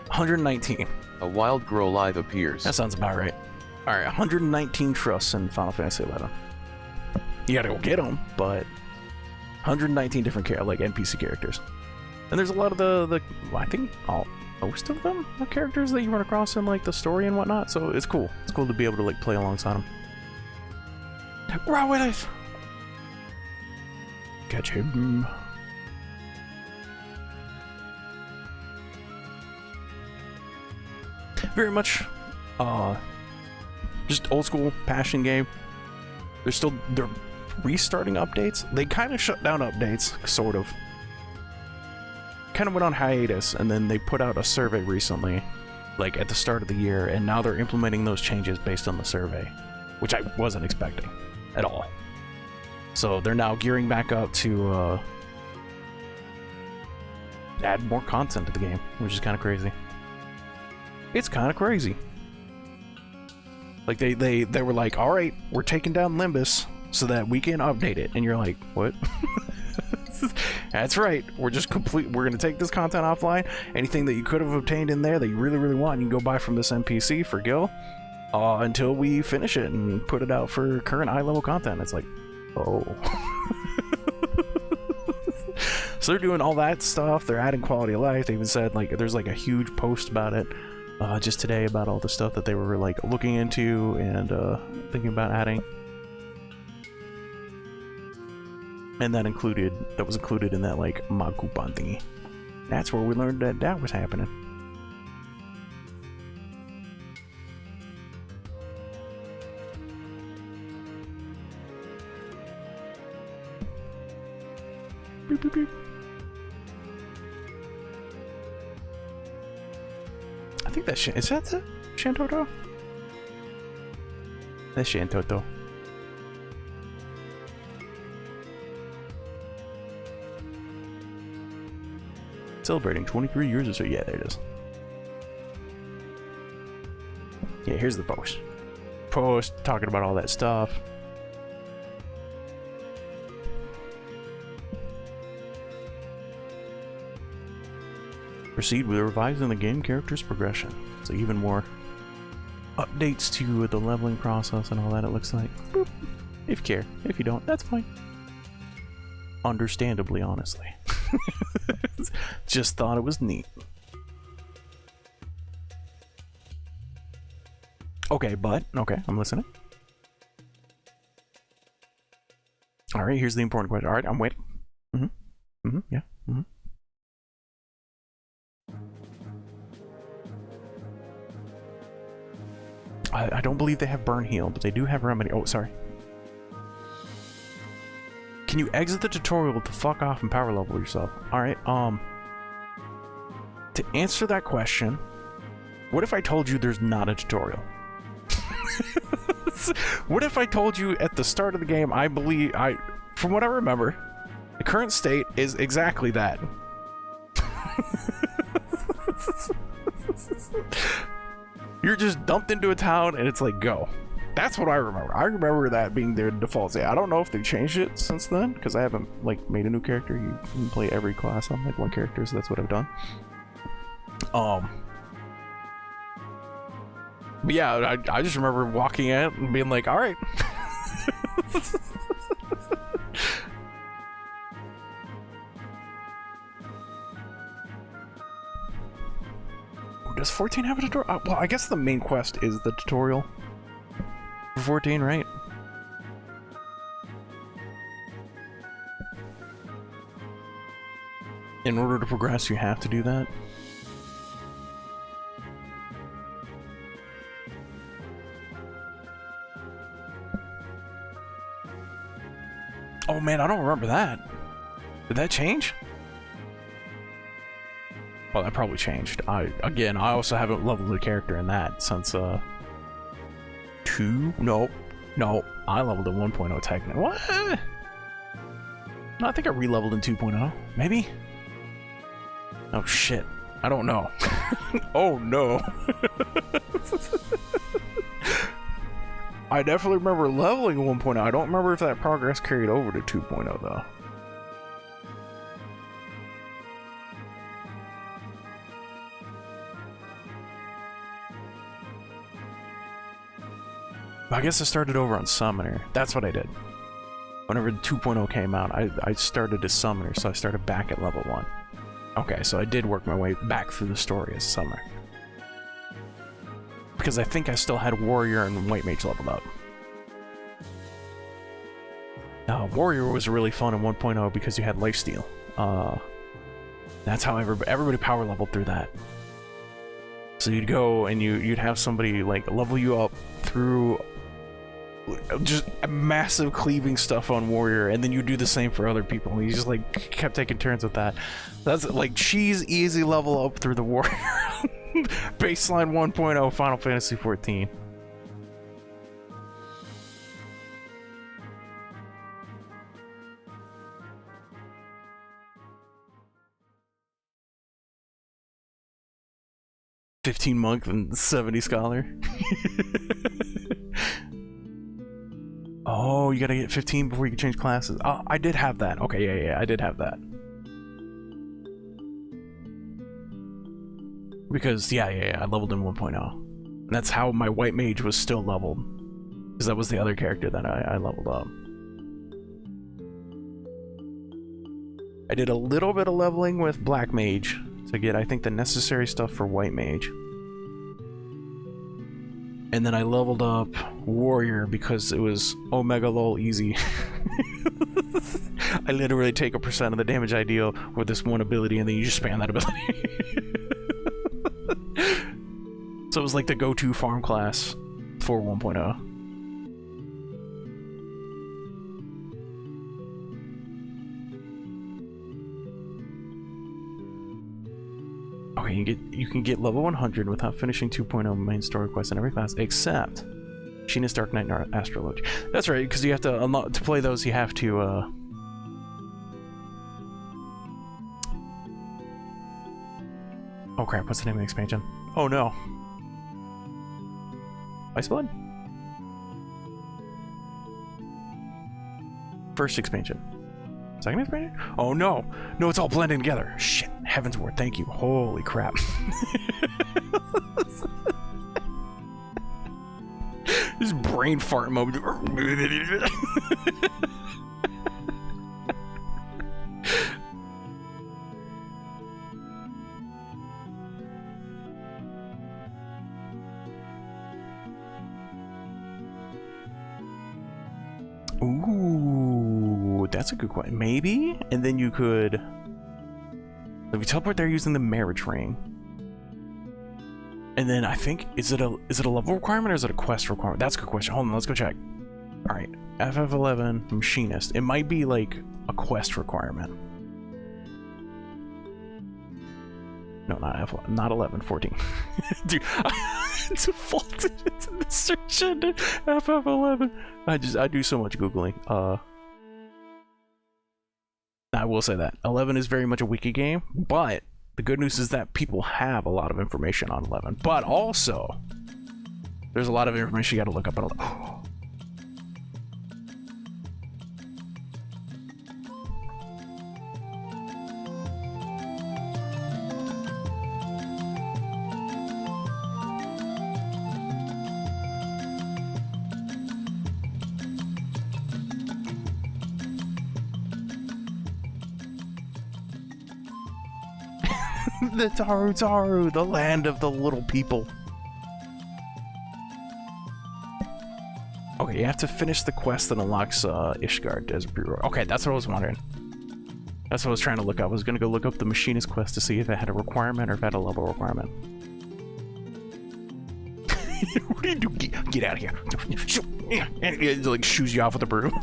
119. A wild Growlithe appears. That sounds about right. Alright, 119 trusts in Final Fantasy XI. You gotta go get them, but 119 different like NPC characters. And there's a lot of the I think most of them are characters that you run across in like the story and whatnot, so it's cool. It's cool to be able to like play alongside them. Raw with it! Catch him. Very much just old school passion game. They're restarting updates. They kind of shut down updates, sort of. Kind of went on hiatus, and then they put out a survey recently, like at the start of the year, and now they're implementing those changes based on the survey, which I wasn't expecting at all. So they're now gearing back up to add more content to the game, which is kind of crazy. It's kind of crazy. Like they were like, all right, we're taking down Limbus so that we can update it, and you're like, what? That's right. We're gonna take this content offline. Anything that you could have obtained in there that you really want, you can go buy from this NPC for Gil until we finish it and put it out for current eye level content. It's like, oh. So they're doing all that stuff. They're adding quality of life. They even said like there's like a huge post about it just today about all the stuff that they were like looking into and thinking about adding. And that was included in that like Magupan thingy. That's where we learned that was happening. Beep, beep, beep. I think that's is that the Shantoto? That's Shantoto. Celebrating 23 years or so. Yeah, there it is. Yeah, here's the post. Post talking about all that stuff. Proceed with revising the game character's progression. So even more updates to the leveling process and all that, it looks like. Boop. If you care. If you don't, that's fine. Understandably, honestly. Just thought it was neat. Okay, I'm listening. Alright, here's the important question. Alright, I'm waiting. Yeah. I don't believe they have burn heal, but they do have remedy. Oh, sorry. Can you exit the tutorial to fuck off and power level yourself? Alright, to answer that question, what if I told you there's not a tutorial? What if I told you at the start of the game, from what I remember, the current state is exactly that. You're just dumped into a town and it's like, go. That's what I remember. I remember that being their default state. I don't know if they've changed it since then, because I haven't like made a new character. You can play every class on like one character, so that's what I've done. But yeah, I just remember walking out and being like, all right. Does 14 have a tutorial? Well, I guess the main quest is the tutorial for 14, right? In order to progress, you have to do that. Oh man, I don't remember that. Did that change? Oh, that probably changed. I also haven't leveled the character in that since 2. No, I leveled at 1.0 technically. What? No, I think I re-leveled in 2.0. Maybe. Oh shit, I don't know. Oh no. I definitely remember leveling 1.0. I don't remember if that progress carried over to 2.0 though. I guess I started over on Summoner. That's what I did. Whenever the 2.0 came out, I started as summoner, so I started back at level 1. Okay, so I did work my way back through the story as summoner. Because I think I still had warrior and white mage leveled up. Warrior was really fun in 1.0 because you had lifesteal. That's how everybody power leveled through that. So you'd go and you'd have somebody like level you up through just massive cleaving stuff on warrior, and then you do the same for other people. You just like kept taking turns with that. That's like cheese easy level up through the warrior. Baseline 1.0 Final Fantasy 14. $15 monk and 70 scholar. Oh, you gotta get 15 before you can change classes. Oh, I did have that. Okay, yeah, I did have that. Because, yeah, I leveled in 1.0. And that's how my white mage was still leveled. Because that was the other character that I leveled up. I did a little bit of leveling with black mage to get, I think, the necessary stuff for white mage. And then I leveled up warrior because it was omega lol easy. I literally take a % of the damage I deal with this one ability, and then you just spam that ability. So it was like the go-to farm class for 1.0. Okay, you can get level 100 without finishing 2.0 main story quests in every class except Sheena's Dark Knight and Astrology. That's right, because you have to unlock to play those. You have to oh crap! What's the name of the expansion? Oh no! Ice Blood? First expansion. Second expansion? Oh no! No, it's all blending together. Shit. Heaven's Word, thank you. Holy crap. This brain fart moment. Ooh, that's a good question. Maybe? And then you could... If you teleport there using the marriage ring. And then I think, is it a level requirement or is it a quest requirement? That's a good question. Hold on, let's go check. Alright, ff11 machinist. It might be like a quest requirement. No, not 11, 14. Dude, I defaulted into the search engine. ff11. I do so much Googling. I will say that 11 is very much a wiki game, but the good news is that people have a lot of information on 11. But also, there's a lot of information you got to look up on 11. The Taru, the land of the little people. Okay, you have to finish the quest that unlocks Ishgard as a pre-roll. Okay, that's what I was wondering. That's what I was trying to look up. I was gonna go look up the machinist quest to see if it had a requirement or if it had a level requirement. What do you do? Get out of here! And it like shoos you off with a broom.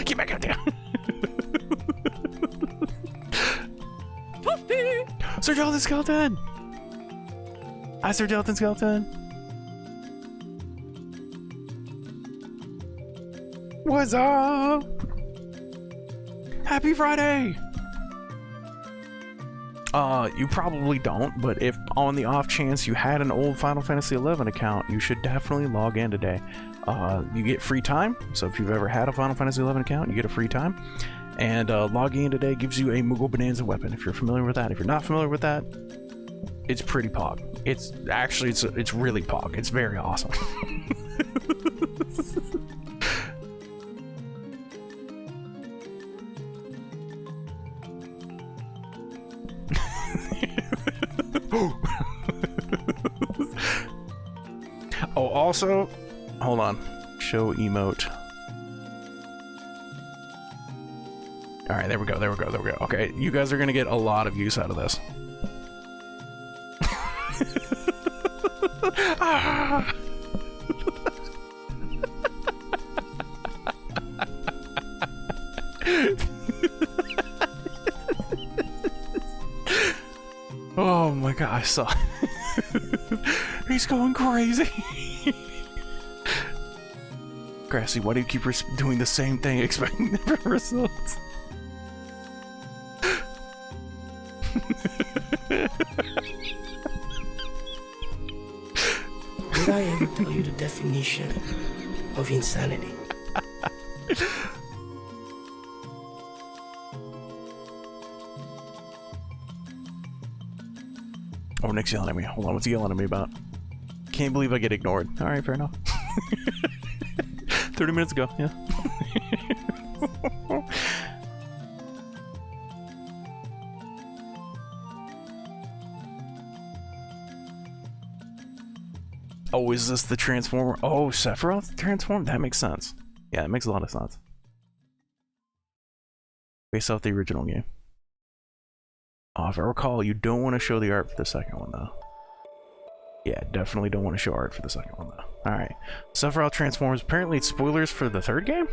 Get back out there! Sir Jonathan Skeleton! Hi, Sir Jonathan Skeleton! What's up? Happy Friday! You probably don't, but if on the off chance you had an old Final Fantasy XI account, you should definitely log in today. You get free time, so if you've ever had a Final Fantasy XI account, you get a free time. And logging in today gives you a Moogle Bonanza weapon, if you're familiar with that. If you're not familiar with that, it's pretty pog. It's actually, it's really pog. It's very awesome. Oh, also, hold on. Show emote. Alright, there we go, there we go, there we go. Okay, you guys are gonna get a lot of use out of this. Ah! Oh my god, I saw he's going crazy. Grassy, why do you keep doing the same thing expecting different results? Did I ever tell you the definition of insanity? Oh, Nick's yelling at me. Hold on, what's he yelling at me about? Can't believe I get ignored. Alright, fair enough. 30 minutes ago, yeah. Oh, is this the Transformer? Oh, Sephiroth transformed? That makes sense. Yeah, that makes a lot of sense. Based off the original game. Oh, if I recall, you don't want to show the art for the second one, though. Yeah, definitely don't want to show art for the second one, though. Alright. Sephiroth transforms. Apparently, it's spoilers for the third game?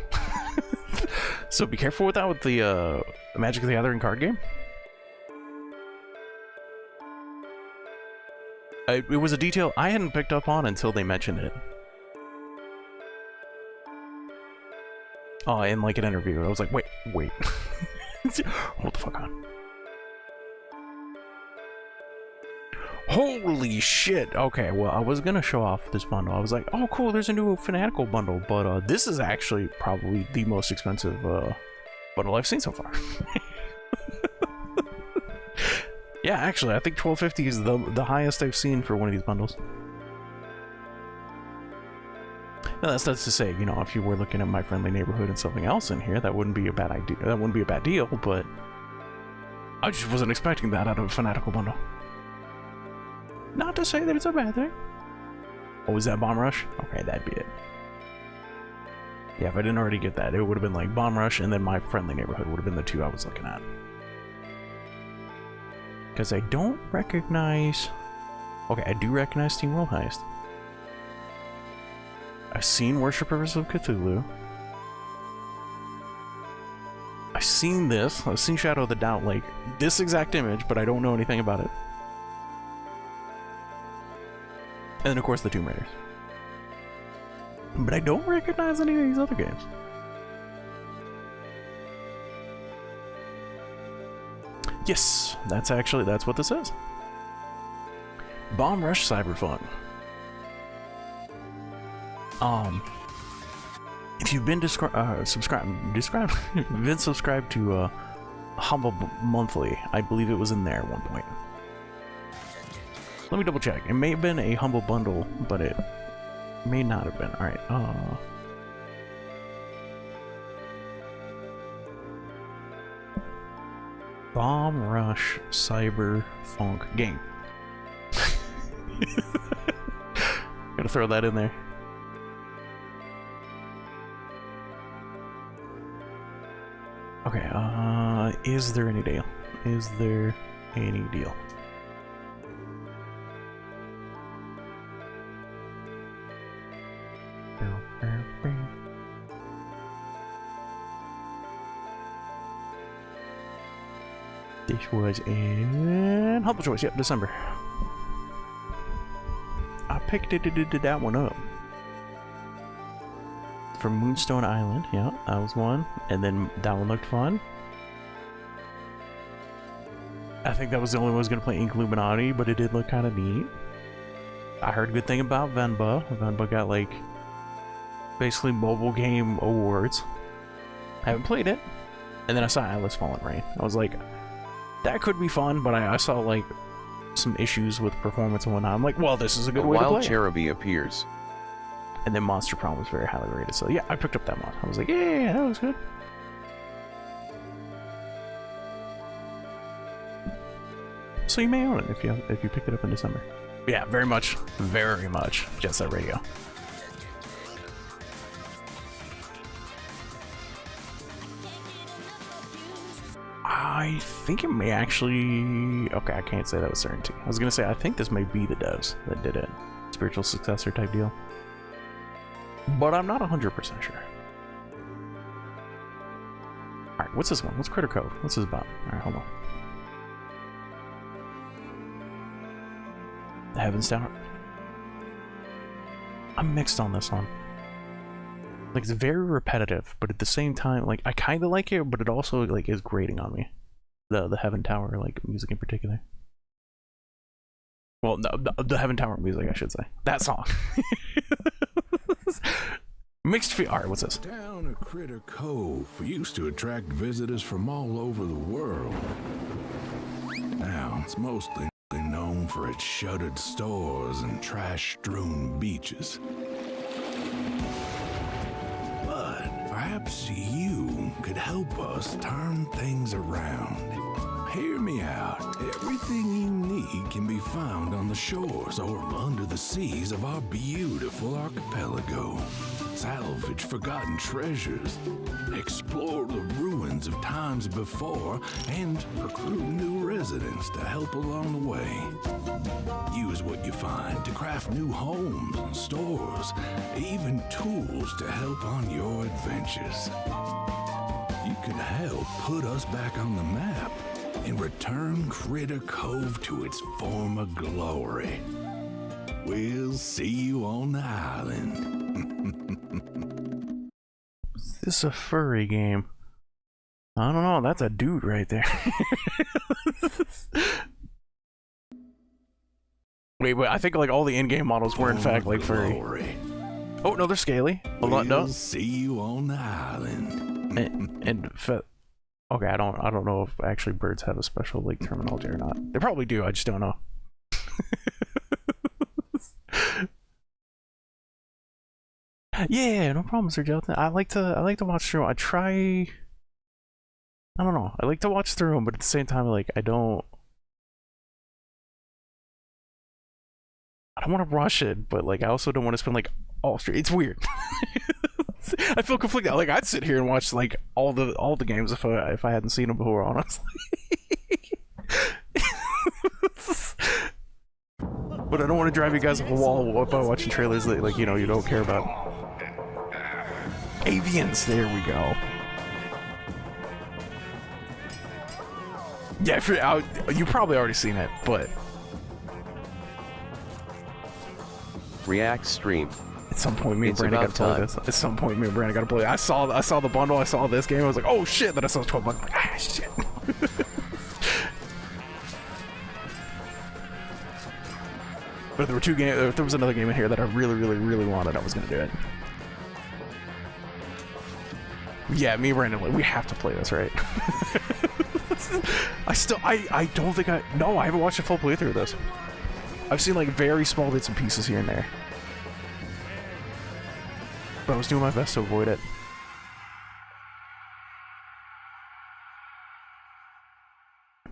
So be careful with that with the Magic the Gathering card game. It was a detail I hadn't picked up on until they mentioned it. Oh, in like an interview. I was like, wait. Hold the fuck on. Holy shit! Okay, well, I was gonna show off this bundle. I was like, oh cool, there's a new Fanatical bundle, but this is actually probably the most expensive bundle I've seen so far. Yeah, actually, I think $12.50 is the highest I've seen for one of these bundles. Now, that's to say, you know, if you were looking at My Friendly Neighborhood and something else in here, that wouldn't be a bad idea. That wouldn't be a bad deal, but I just wasn't expecting that out of a Fanatical bundle. Not to say that it's a bad thing. Oh, is that Bomb Rush? Okay, that'd be it. Yeah, if I didn't already get that, it would have been like Bomb Rush and then My Friendly Neighborhood would have been the two I was looking at. Because I don't recognize... Okay, I do recognize Team World Heist. I've seen Worshippers of Cthulhu. I've seen this. I've seen Shadow of the Doubt, like, this exact image, but I don't know anything about it. And then, of course, the Tomb Raiders. But I don't recognize any of these other games. Yes, that's what this is. Bomb Rush Cyberfunk. If you've been subscribed to Humble Monthly, I believe it was in there at one point. Let me double check. It may have been a Humble Bundle, but it may not have been. Alright, Bomb Rush Cyberfunk game. Gotta throw that in there. Okay, is there any deal? Is there any deal? This was in Humble Choice, yep, December. I picked that one up. From Moonstone Island, yeah, that was one. And then that one looked fun. I think that was the only one I was going to play Ink Illuminati, but it did look kind of neat. I heard a good thing about Venba. Venba got, like, basically mobile game awards. I haven't played it. And then I saw Atlas Fallen Rain. I was like, that could be fun, but I saw, like, some issues with performance and whatnot. I'm like, well, this is a good way to play. Wild Cherubi appears. And then Monster Prom was very highly rated, so yeah, I picked up that mod. I was like, yeah, that was good. so you may own it if you picked it up in December. Yeah, very much Jet Set Radio. I think it may actually... Okay, I can't say that with certainty. I was gonna say, I think this may be the devs that did it. Spiritual successor type deal. But I'm not 100% sure. Alright, what's this one? What's Critter Cove? What's this about? Alright, hold on. The Heavens Tower. I'm mixed on this one. Like, it's very repetitive, but at the same time, like, I kind of like it, but it also, like, is grating on me. The Heaven Tower, like, music in particular. Well, no, the Heaven Tower music, I should say. That song. Mixed feel. Alright, what's this? Down at Critter Cove used to attract visitors from all over the world. Now, it's mostly known for its shuttered stores and trash-strewn beaches. But perhaps you could help us turn things around. Hear me out. Everything you need can be found on the shores or under the seas of our beautiful archipelago. Salvage forgotten treasures, explore the ruins of times before, and recruit new residents to help along the way. Use what you find to craft new homes and stores, even tools to help on your adventures. You can help put us back on the map and return Critter Cove to its former glory. We'll see you on the island. Is this a furry game? I don't know, that's a dude right there. Wait, I think like all the in-game models were in fact like furry. Oh no, they're scaly. We'll see you on the island. Okay, I don't know if actually birds have a special like terminology or not. They probably do, I just don't know. Yeah, no problem, Sir Jelton. I like to watch through. I don't know. I like to watch through them, but at the same time, like I don't want to rush it, but like I also don't want to spend like all street. It's weird. I feel conflicted. Like I'd sit here and watch like all the games if I hadn't seen them before, honestly. But I don't want to drive you guys up a wall by watching trailers that like you know you don't care about. Avians, there we go. Yeah, you probably already seen it, but React stream. at some point me and Brandon gotta play this. At some point me and Brandon gotta play. I saw the bundle, I saw this game, I was like, oh shit, then I saw 12 bucks, I'm like, ah shit. But if there were two games, if there was another game in here that I really wanted, I was gonna do it. Yeah, me and Brandon, like, we have to play this, right? I don't think no, I haven't watched a full playthrough of this. I've seen like very small bits and pieces here and there. But I was doing my best to avoid it.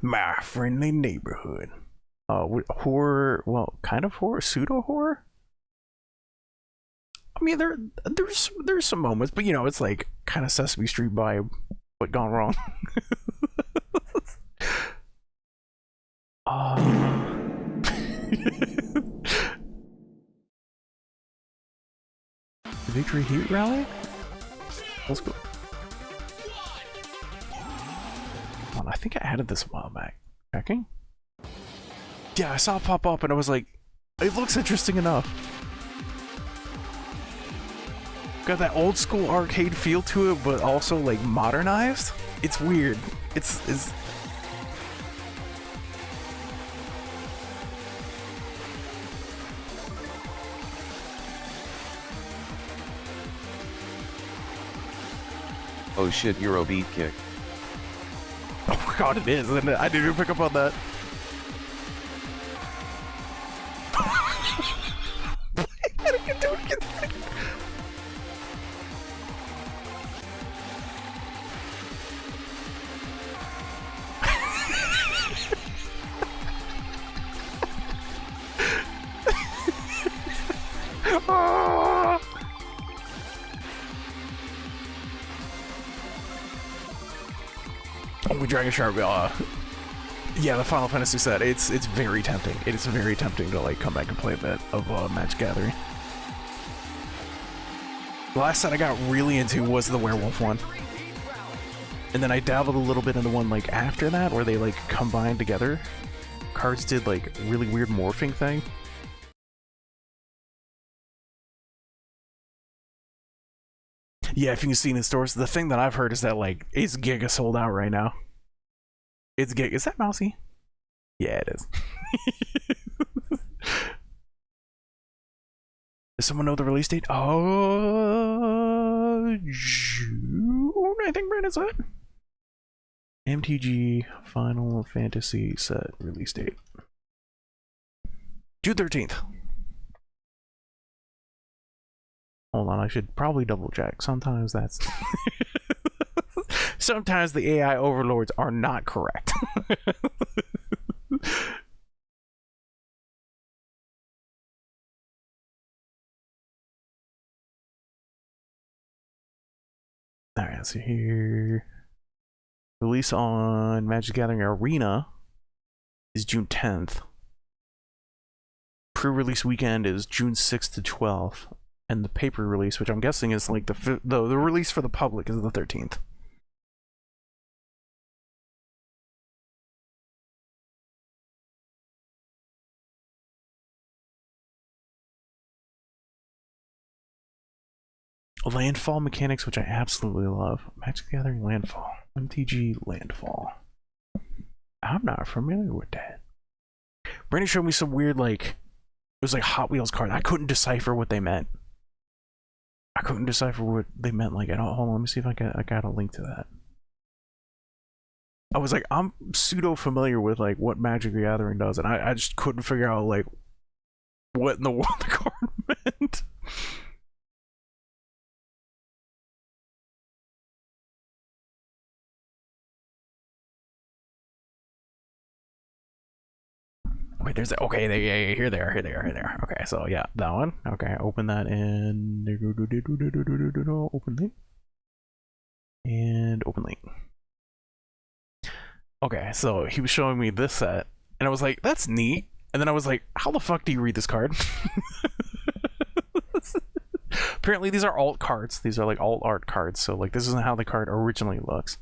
My friendly neighborhood. Horror, well, kind of horror, pseudo horror. I mean, there's some moments, but you know, it's like kind of Sesame Street vibe, but gone wrong. Victory Heat Rally? Let's go. Hold on, I think I added this a while back. Checking? Yeah, I saw it pop up and I was like, it looks interesting enough. Got that old school arcade feel to it, but also like modernized. It's weird. It's Oh shit, Euro beat kick. oh my god, it is, isn't it? I didn't even pick up on that. with Dragon Sharp, yeah, the Final Fantasy set, it's very tempting. It is very tempting to like come back and play a bit of Magic Gathering. The last set I got really into was the Werewolf one. And then I dabbled a little bit in the one like after that where they like combined together. Cards did like really weird morphing thing. Yeah, if you can see in the stores, the thing that I've heard is that like it's Giga sold out right now. It's Giga. Is that Mousy? Yeah, it is. Does someone know the release date? June, I think Brandon said. MTG Final Fantasy set release date. June 13th. Hold on, I should probably double check. Sometimes that's... Sometimes the AI overlords are not correct. Alright, so here... Release on Magic Gathering Arena is June 10th. Pre-release weekend is June 6th to 12th. And the paper release, which I'm guessing is like the release for the public, is the 13th. Landfall mechanics, which I absolutely love. Magic the Gathering Landfall. MTG Landfall. I'm not familiar with that. Brandon showed me some weird, like, it was like Hot Wheels card. I couldn't decipher what they meant. I couldn't decipher what they meant, like, at all. Hold on, let me see if I got a link to that. I was like, I'm pseudo familiar with, like, what Magic the Gathering does, and I just couldn't figure out, like, what in the world the card meant. Wait, there's a, okay, yeah, here they are. Okay, so yeah, that one. Okay, open that and open link. And open link. Okay, so he was showing me this set, and I was like, that's neat. And then I was like, how the fuck do you read this card? Apparently these are alt cards. These are like alt art cards, so like this isn't how the card originally looks.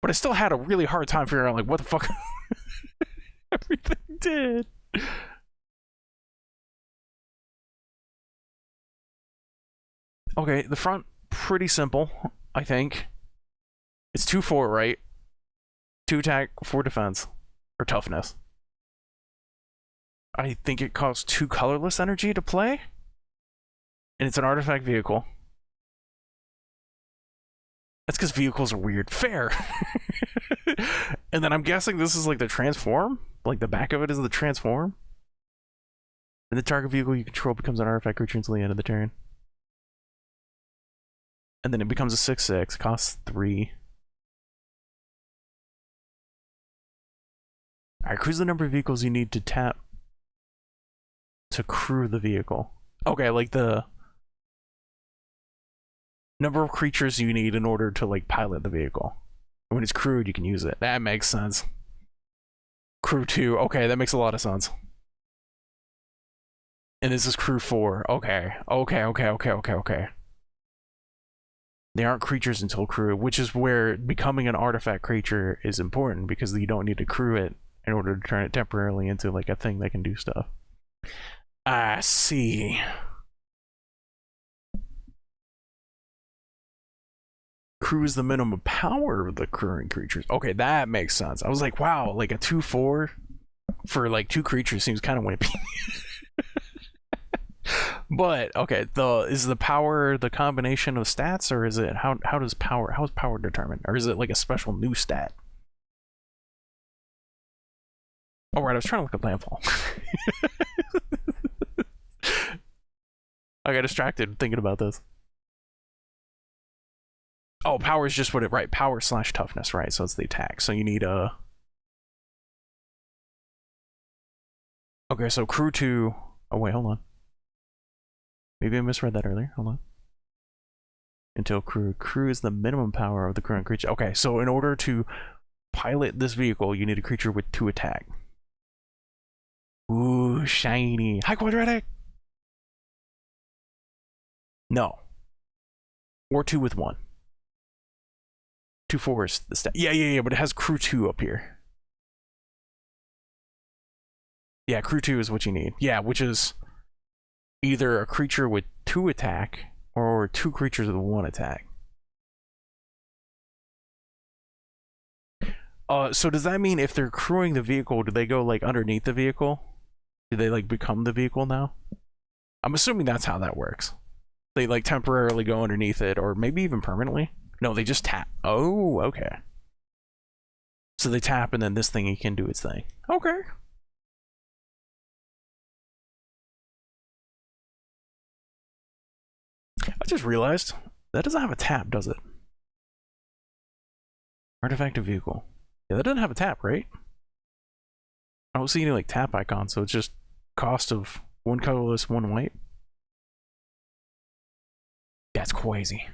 But I still had a really hard time figuring out like what the fuck everything did. Okay, the front, pretty simple, I think. It's 2/4, right? 2 attack, 4 defense. Or toughness. I think it costs 2 colorless energy to play. And it's an artifact vehicle. That's because vehicles are weird. Fair! And then I'm guessing this is like the transform? Like the back of it is the transform? And the target vehicle you control becomes an artifact creature until the end of the turn. And then it becomes a 6/6, costs 3. Alright, cruise the number of vehicles you need to tap to crew the vehicle. Okay, like the number of creatures you need in order to like pilot the vehicle. When it's crewed, you can use it. That makes sense. Crew 2. Okay, that makes a lot of sense. And this is crew 4. Okay. They aren't creatures until crew, which is where becoming an artifact creature is important because you don't need to crew it in order to turn it temporarily into like a thing that can do stuff. I see. Crew is the minimum power of the crewing creatures. Okay, that makes sense. I was like, wow, like a 2/4 for like 2 creatures seems kind of wimpy. But okay, is the power the combination of stats, or is it how is power determined, or is it like a special new stat? Oh right, I was trying to look up landfall. I got distracted thinking about this. Oh, power is just what it, right, power / toughness, right, so it's the attack. So you need a... Okay, so crew 2... Oh wait, hold on. Maybe I misread that earlier, hold on. Until crew is the minimum power of the current creature. Okay, so in order to pilot this vehicle, you need a creature with 2 attack. Ooh, shiny. High quadratic? No. Or 2 with 1. 2/4 is the stat. Yeah, but it has crew 2 up here. Yeah, crew 2 is what you need. Yeah, which is either a creature with 2 attack or 2 creatures with 1 attack. So does that mean if they're crewing the vehicle, do they go like underneath the vehicle? Do they like become the vehicle now? I'm assuming that's how that works. They like temporarily go underneath it, or maybe even permanently. No, they just tap. Oh, okay. So they tap and then this thingy can do its thing. Okay. I just realized that doesn't have a tap, does it? Artifact of vehicle. Yeah, that doesn't have a tap, right? I don't see any like tap icons, so it's just cost of 1 colorless, 1 white. That's crazy.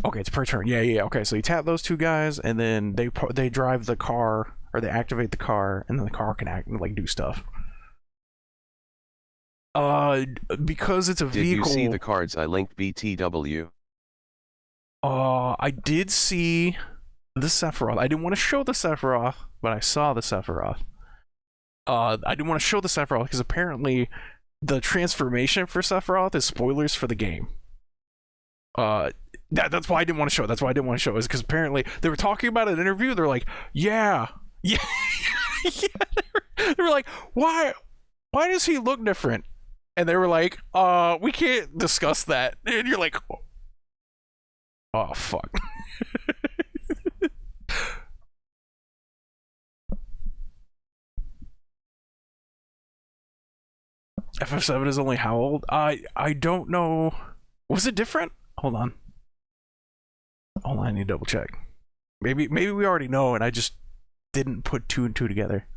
Okay, it's per turn. Yeah. Okay, so you tap those 2 guys, and then they drive the car, or they activate the car, and then the car can act like do stuff. Because it's a vehicle. Did you see the cards I linked BTW? I did see the Sephiroth. I didn't want to show the Sephiroth, but I saw the Sephiroth. I didn't want to show the Sephiroth because apparently the transformation for Sephiroth is spoilers for the game. That's why I didn't want to show it. That's why I didn't want to show it, is because apparently they were talking about it in an interview. They're like, yeah. They were like, why does he look different? And they were like, we can't discuss that. And you're like, oh fuck. ff7 is only how old? I don't know. Was it different? Hold on, I need to double check. Maybe we already know and I just didn't put 2 and 2 together.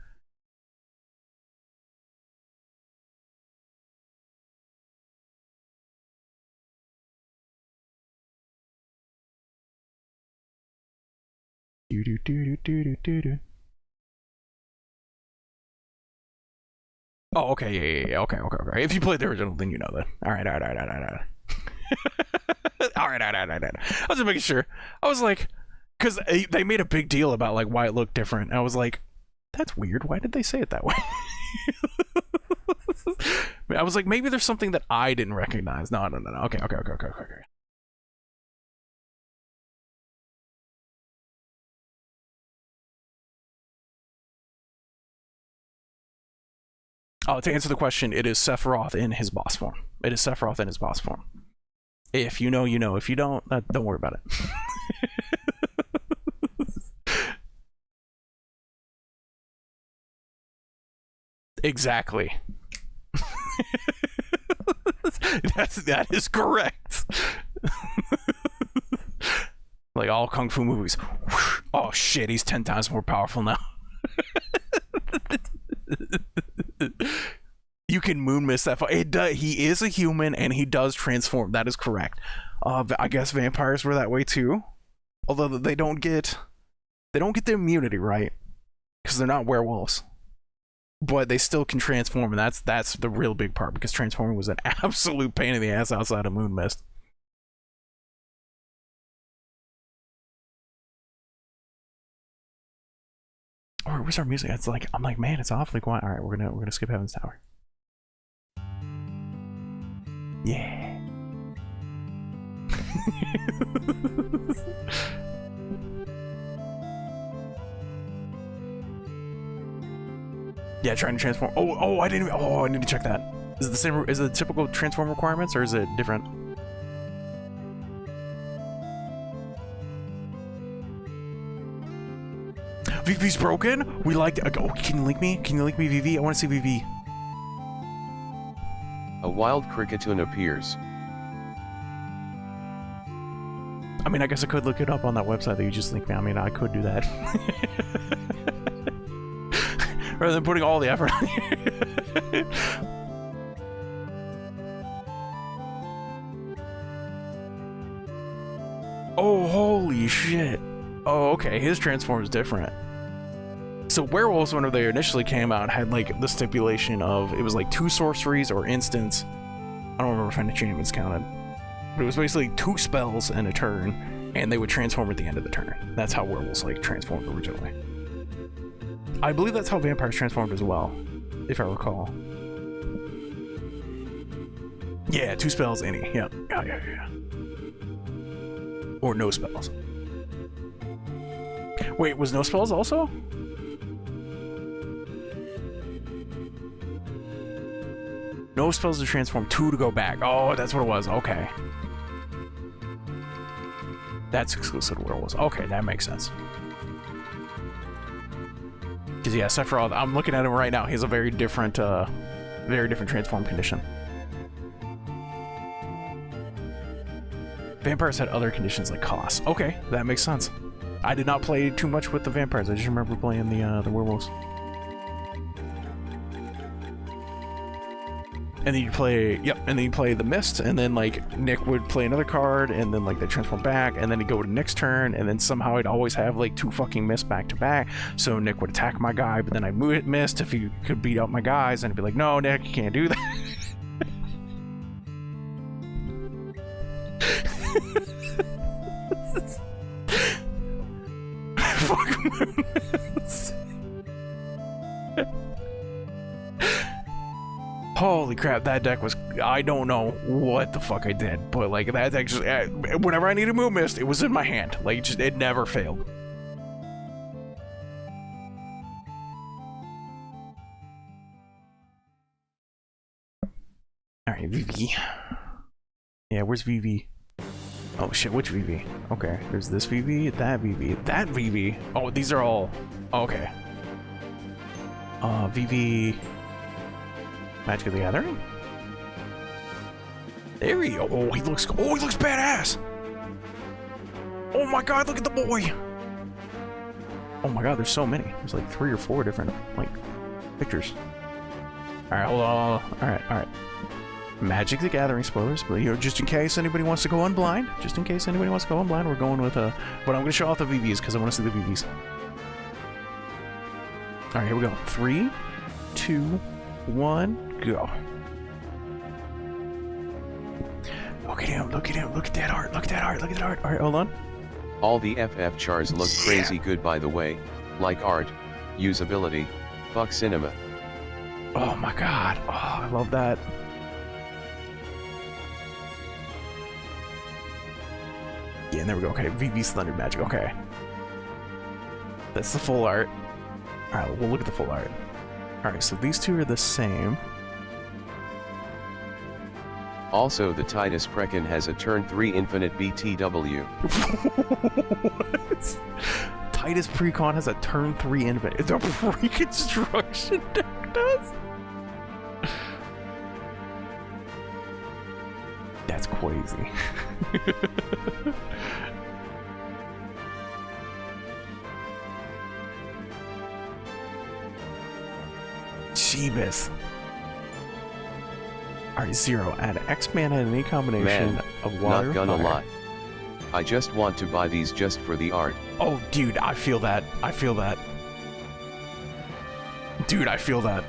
Oh, okay, yeah. Okay. If you played the original, then you know that. All right. All right. I was just making sure. I was like, because they made a big deal about like why it looked different. And I was like, that's weird. Why did they say it that way? I was like, maybe there's something that I didn't recognize. No. Okay. Oh, to answer the question, it is Sephiroth in his boss form. If you know, you know. If you don't, don't worry about it. Exactly. That is correct. Like all kung fu movies. Oh shit, he's 10 times more powerful now. You can moon mist that. He is a human and he does transform. That is correct. I guess vampires were that way too, although they don't get the immunity, right? Because they're not werewolves, but they still can transform, and that's the real big part, because transforming was an absolute pain in the ass outside of moon mist. Or where's our music? It's like, I'm like, man, it's awfully quiet. All right, we're gonna skip Heaven's Tower. Yeah. Yeah, trying to transform. Oh, I didn't. Oh, I need to check that. Is it the same? Is it the typical transform requirements, or is it different? VV's broken? We liked it. Oh, can you link me? Can you link me VV? I want to see VV. A wild cricketun appears. I mean, I guess I could look it up on that website that you just linked me. I mean, I could do that. Rather than putting all the effort on it. Oh, holy shit. Oh, okay. His transform is different. So werewolves, whenever they initially came out, had like the stipulation of it was like 2 sorceries or instants. I don't remember if any enchantments counted, but it was basically 2 spells in a turn, and they would transform at the end of the turn. That's how werewolves like transformed originally. I believe that's how vampires transformed as well, if I recall. Yeah, 2 spells any. Yep. Yeah. Or no spells. Wait, was no spells also? No spells to transform, 2 to go back. Oh, that's what it was. Okay. That's exclusive to werewolves. Okay, that makes sense. Because yeah, Sephiroth, I'm looking at him right now. He has a very different transform condition. Vampires had other conditions like cost. Okay, that makes sense. I did not play too much with the vampires. I just remember playing the werewolves. And then you play, yep, and then you play the Mist, and then like Nick would play another card, and then like they transform back, and then he'd go to next turn, and then somehow he'd always have like 2 fucking Mists back to back. So Nick would attack my guy, but then I'd move it Mist if he could beat out my guys, and I'd be like, no, Nick, you can't do that. Fuck Moons. Holy crap, that deck was... I don't know what the fuck I did, but like that deck just... whenever I needed Moon Mist, it was in my hand. Like, just it never failed. Alright, VV. Yeah, where's VV? Oh shit, which VV? Okay, there's this VV, that VV, that VV. Oh, these are all... okay. VV... Magic of the Gathering? There we go. Oh, he looks badass! Oh my god, look at the boy! Oh my god, there's so many. There's like 3 or 4 different, like, pictures. Alright, hold on. Alright. Magic the Gathering spoilers, but you know, just in case anybody wants to go unblind, we're going with but I'm gonna show off the VVs because I want to see the VVs. Alright, here we go. 3, 2, 1, go. Look at him, look at that art, Alright, hold on. All the FF chars look crazy good, by the way, like art, usability, fuck cinema. Oh my god, oh, I love that. Yeah, and there we go. Okay, VV's Thunder Magic. Okay. That's the full art. Alright, we'll look at the full art. Alright, so these 2 are the same. Also, the Titus Precon has a turn 3 infinite BTW. What? Titus Precon has a turn 3 infinite. It's a Reconstruction deck does? That's crazy. Jeebus. Alright, 0. Add X mana in any combination of water. Not gonna fire. lie. I just want to buy these just for the art. Oh, dude, I feel that. Dude, I feel that.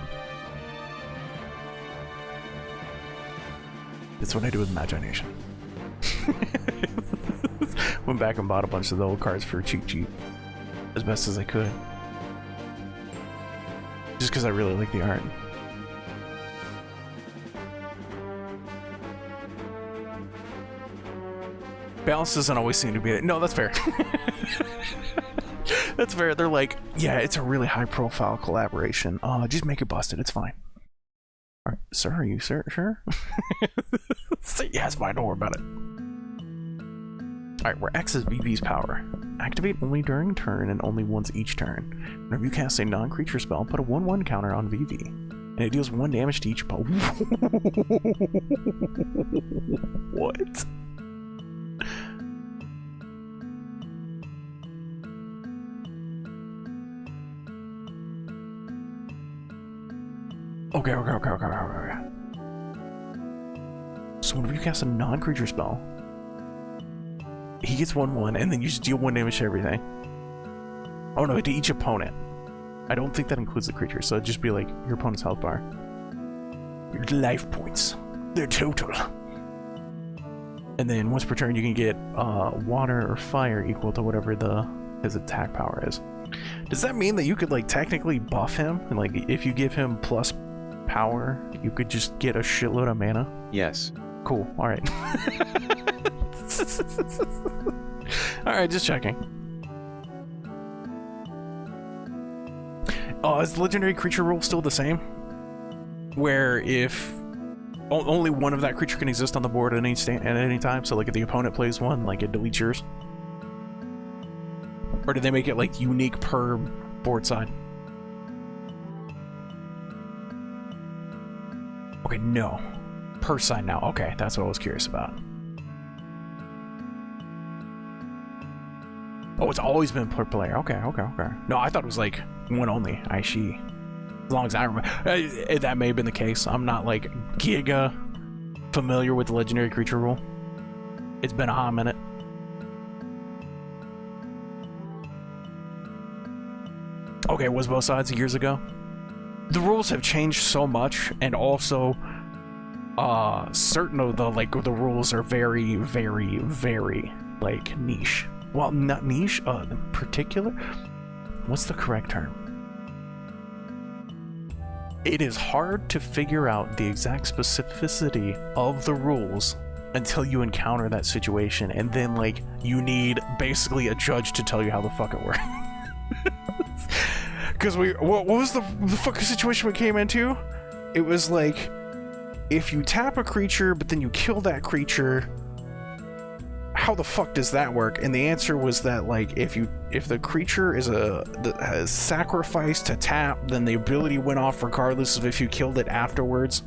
That's what I do with Imagination. Went back and bought a bunch of the old cards for cheap. As best as I could. Just because I really like the art. Balance doesn't always seem to be it. No, that's fair. That's fair. They're like, yeah, it's a really high profile collaboration. Just make it busted. It's fine. Alright, sir, are you sure? Say yes, fine, don't worry about it. Alright, where X is VV's power. Activate only during turn and only once each turn. Whenever you cast a non-creature spell, put a 1/1 counter on VV. And it deals 1 damage to each opponent. What? Okay. So whenever you cast a non-creature spell, he gets 1/1, and then you just deal 1 damage to everything. Oh no, to each opponent. I don't think that includes the creature, so it'd just be like your opponent's health bar. Your life points. Their total. And then once per turn you can get water or fire equal to whatever his attack power is. Does that mean that you could like technically buff him? And like if you give him plus power, you could just get a shitload of mana? Yes. Cool, alright. Alright, just checking. Is the legendary creature rule still the same? Where if only one of that creature can exist on the board at any time, so like if the opponent plays one, like it deletes yours? Or did they make it like unique per board side? Okay, no. Per side now. Okay, that's what I was curious about. Oh, it's always been per player. Okay. No, I thought it was like one only. She. As long as I remember. That may have been the case. I'm not like giga familiar with the legendary creature rule. It's been a hot minute. Okay, it was both sides years ago. The rules have changed so much, and also certain of the rules are very, very, very like niche. Well, not niche, particular. What's the correct term? It is hard to figure out the exact specificity of the rules until you encounter that situation, and then like you need basically a judge to tell you how the fuck it works. Because what was the fucking situation we came into? It was like, if you tap a creature, but then you kill that creature, how the fuck does that work? And the answer was that like, if the creature has sacrificed to tap, then the ability went off regardless of if you killed it afterwards.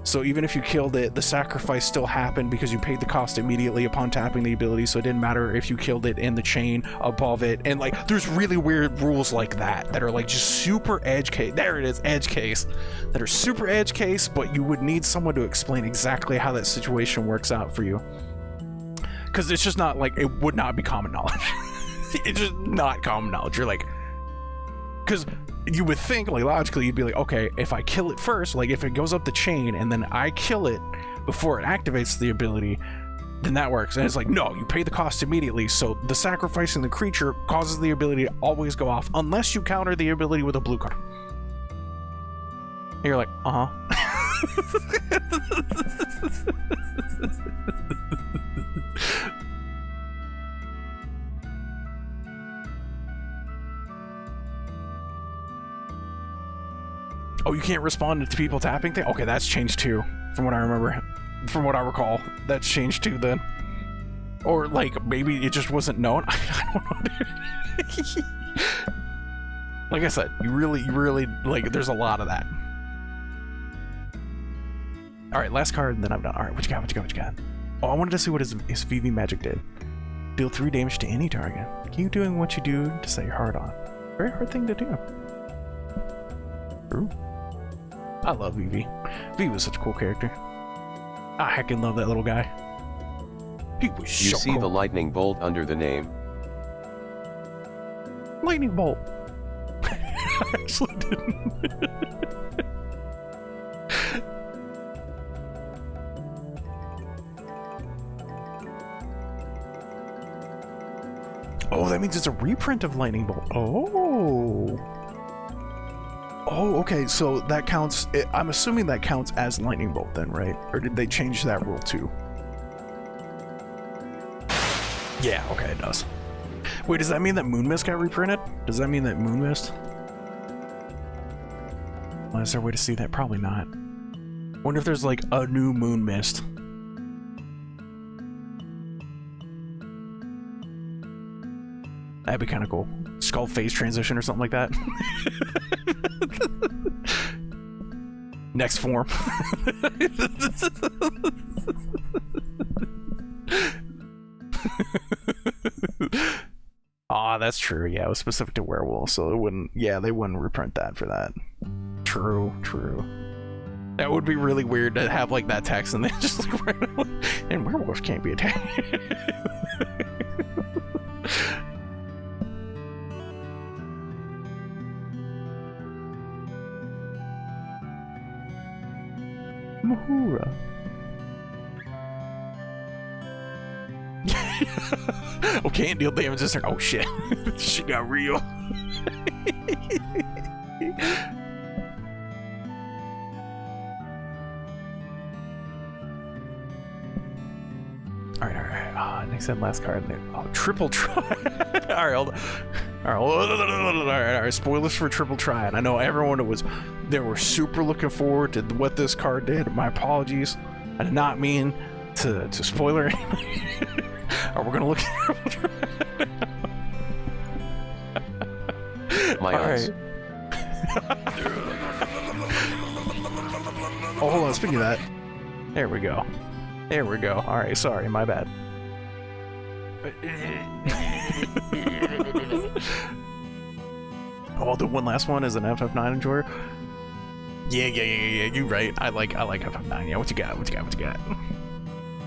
So even if you killed it, the sacrifice still happened because you paid the cost immediately upon tapping the ability, so it didn't matter if you killed it in the chain above it. And like, there's really weird rules like that are like just super edge case. There it is, edge case. That are super edge case, but you would need someone to explain exactly how that situation works out for you. Because it's just not like, it would not be common knowledge. It's just not common knowledge. You're like, because you would think, like, logically, you'd be like, okay, if I kill it first, like, if it goes up the chain and then I kill it before it activates the ability, then that works. And it's like, no, you pay the cost immediately, so the sacrificing the creature causes the ability to always go off, unless you counter the ability with a blue card. And you're like, uh-huh. Oh, you can't respond to people tapping thing? Okay, that's changed too, from what I remember. From what I recall, that's changed too then. Or like, maybe it just wasn't known. I don't know, dude. Like I said, you really, like, there's a lot of that. Alright, last card, and then I'm done. Alright, what you got? Oh, I wanted to see what his VV magic did. Deal 3 damage to any target. Keep doing what you do to set your heart on. Very hard thing to do. True. I love VV. VV was such a cool character. I heckin' love that little guy. He was so You see cool. the lightning bolt under the name. Lightning bolt. I actually didn't. Oh, that means it's a reprint of Lightning Bolt. Oh. Oh, okay, so that counts. I'm assuming that counts as Lightning Bolt then, right? Or did they change that rule too? Yeah, okay, it does. Wait, does that mean that Moonmist got reprinted? Does that mean that Moonmist? Well, is there a way to see that? Probably not. Wonder if there's like a new Moonmist. That'd be kind of cool. Skull phase transition or something like that. Next form. Ah, that's true. Yeah, it was specific to werewolves, so it wouldn't. Yeah, they wouldn't reprint that for that. True. That would be really weird to have like that text and then just like right, and werewolves can't be attacked. Uhura. Oh, can't deal damage this turn. Oh shit. She got real. Alright. Next and last card. Oh, triple try. Alright, hold on. Alright. Spoilers for triple try. And I know everyone they were super looking forward to what this card did. My apologies. I did not mean to spoiler anything. Alright, we're gonna look at triple try. My eyes. Oh, hold on. Speaking of that, there we go. All right, sorry, my bad. Oh, the one last one is an ff11 enjoyer. Yeah. You right. I like ff11. Yeah, what you got?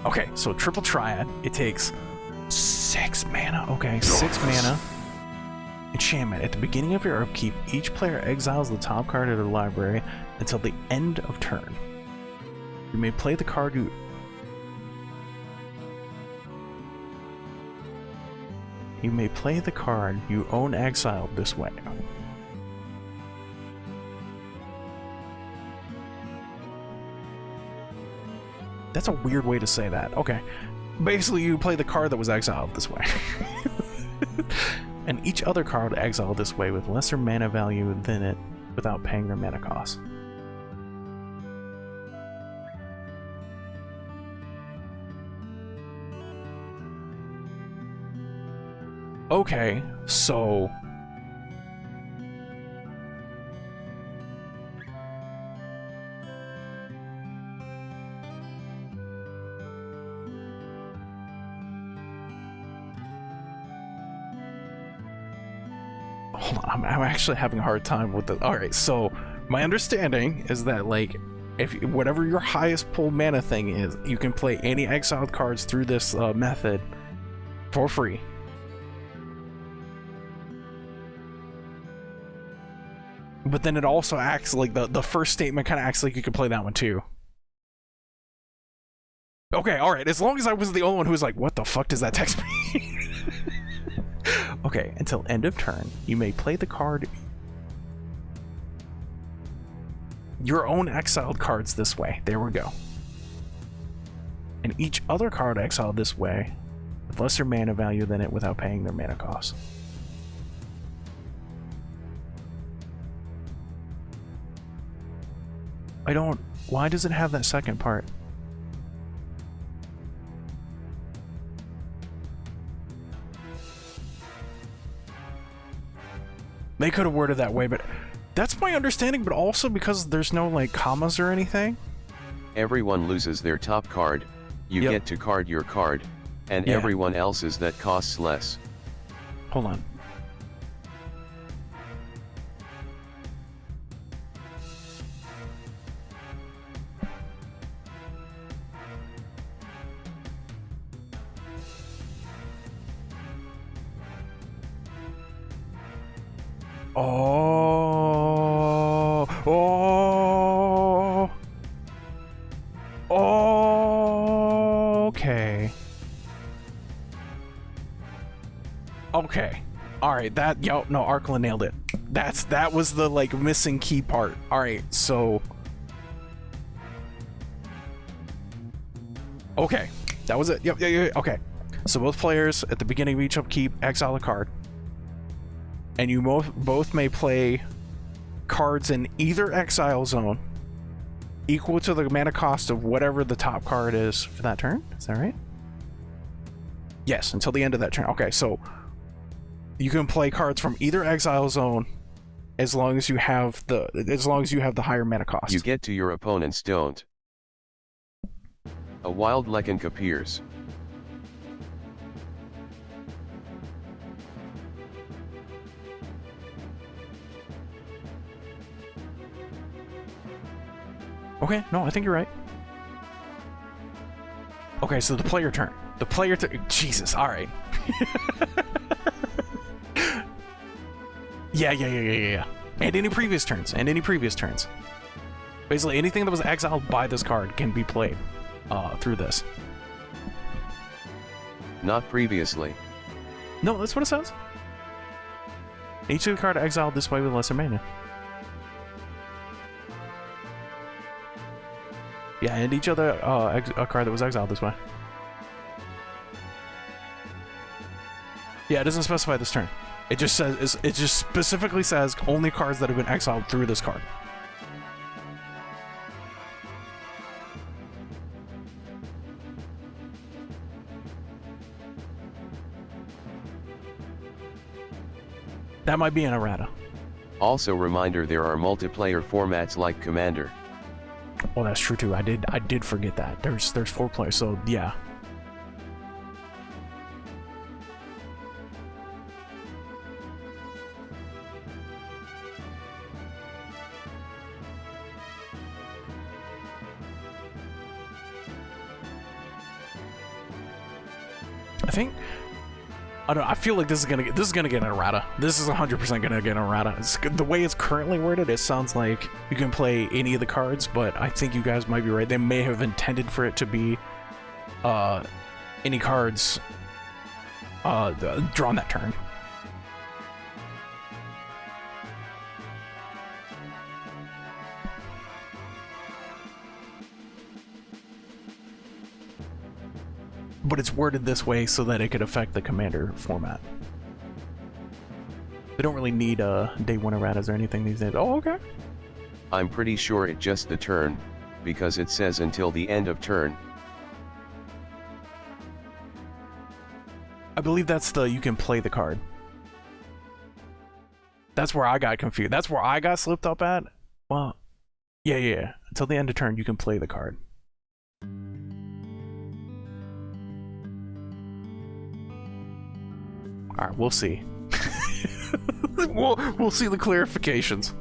Okay, so triple triad. It takes 6 mana. Okay, 6 mana. Enchantment. At the beginning of your upkeep, each player exiles the top card of their library until the end of turn. You may play the card you own exiled this way. That's a weird way to say that. Okay. Basically, you play the card that was exiled this way. And each other card exiled this way with lesser mana value than it without paying their mana cost. Okay, so... Hold on, I'm actually having a hard time with it. Alright, so my understanding is that, like, if whatever your highest pull mana thing is, you can play any exiled cards through this method for free. But then it also acts like the first statement kind of acts like you could play that one too. Okay, alright, as long as I was the only one who was like, what the fuck does that text mean? Okay, until end of turn, you may play the card your own exiled cards this way. There we go. And each other card exiled this way with lesser mana value than it without paying their mana cost. I don't... Why does it have that second part? They could have worded that way, but that's my understanding, but also because there's no, like, commas or anything. Everyone loses their top card, you get to card your card, and everyone else's that costs less. Hold on. Okay. Okay. Alright, no, Arkla nailed it. That was the, like, missing key part. Alright, so... Okay. That was it. Yep, okay. So both players, at the beginning of each upkeep, exile a card. And you both may play cards in either exile zone equal to the mana cost of whatever the top card is for that turn. Is that right? Yes, until the end of that turn. Okay, so you can play cards from either exile zone as long as you have the higher mana cost. You get to your opponent's don't. A wild Lekank appears. Okay, no, I think you're right. Okay, so the player turn. Jesus, alright. Yeah. And any previous turns. Basically, anything that was exiled by this card can be played through this. Not previously. No, that's what it says. Each of the card exiled this way with lesser mana. Yeah, and each other a card that was exiled this way. Yeah, it doesn't specify this turn. It just says it just specifically says only cards that have been exiled through this card. That might be an errata. Also reminder, there are multiplayer formats like Commander. Well, that's true too. I did forget that. There's 4 players, so yeah. I feel like this is gonna get an errata. This is 100% gonna get an errata. The way it's currently worded, it sounds like you can play any of the cards, but I think you guys might be right. They may have intended for it to be any cards drawn that turn. But it's worded this way so that it could affect the Commander format. They don't really need day 1 erratas or anything these days. Oh, okay. I'm pretty sure it just the turn, because it says until the end of turn. I believe that's the you can play the card. That's where I got confused. That's where I got slipped up at. Well, yeah. Until the end of turn, you can play the card. Alright, we'll see. we'll see the clarifications.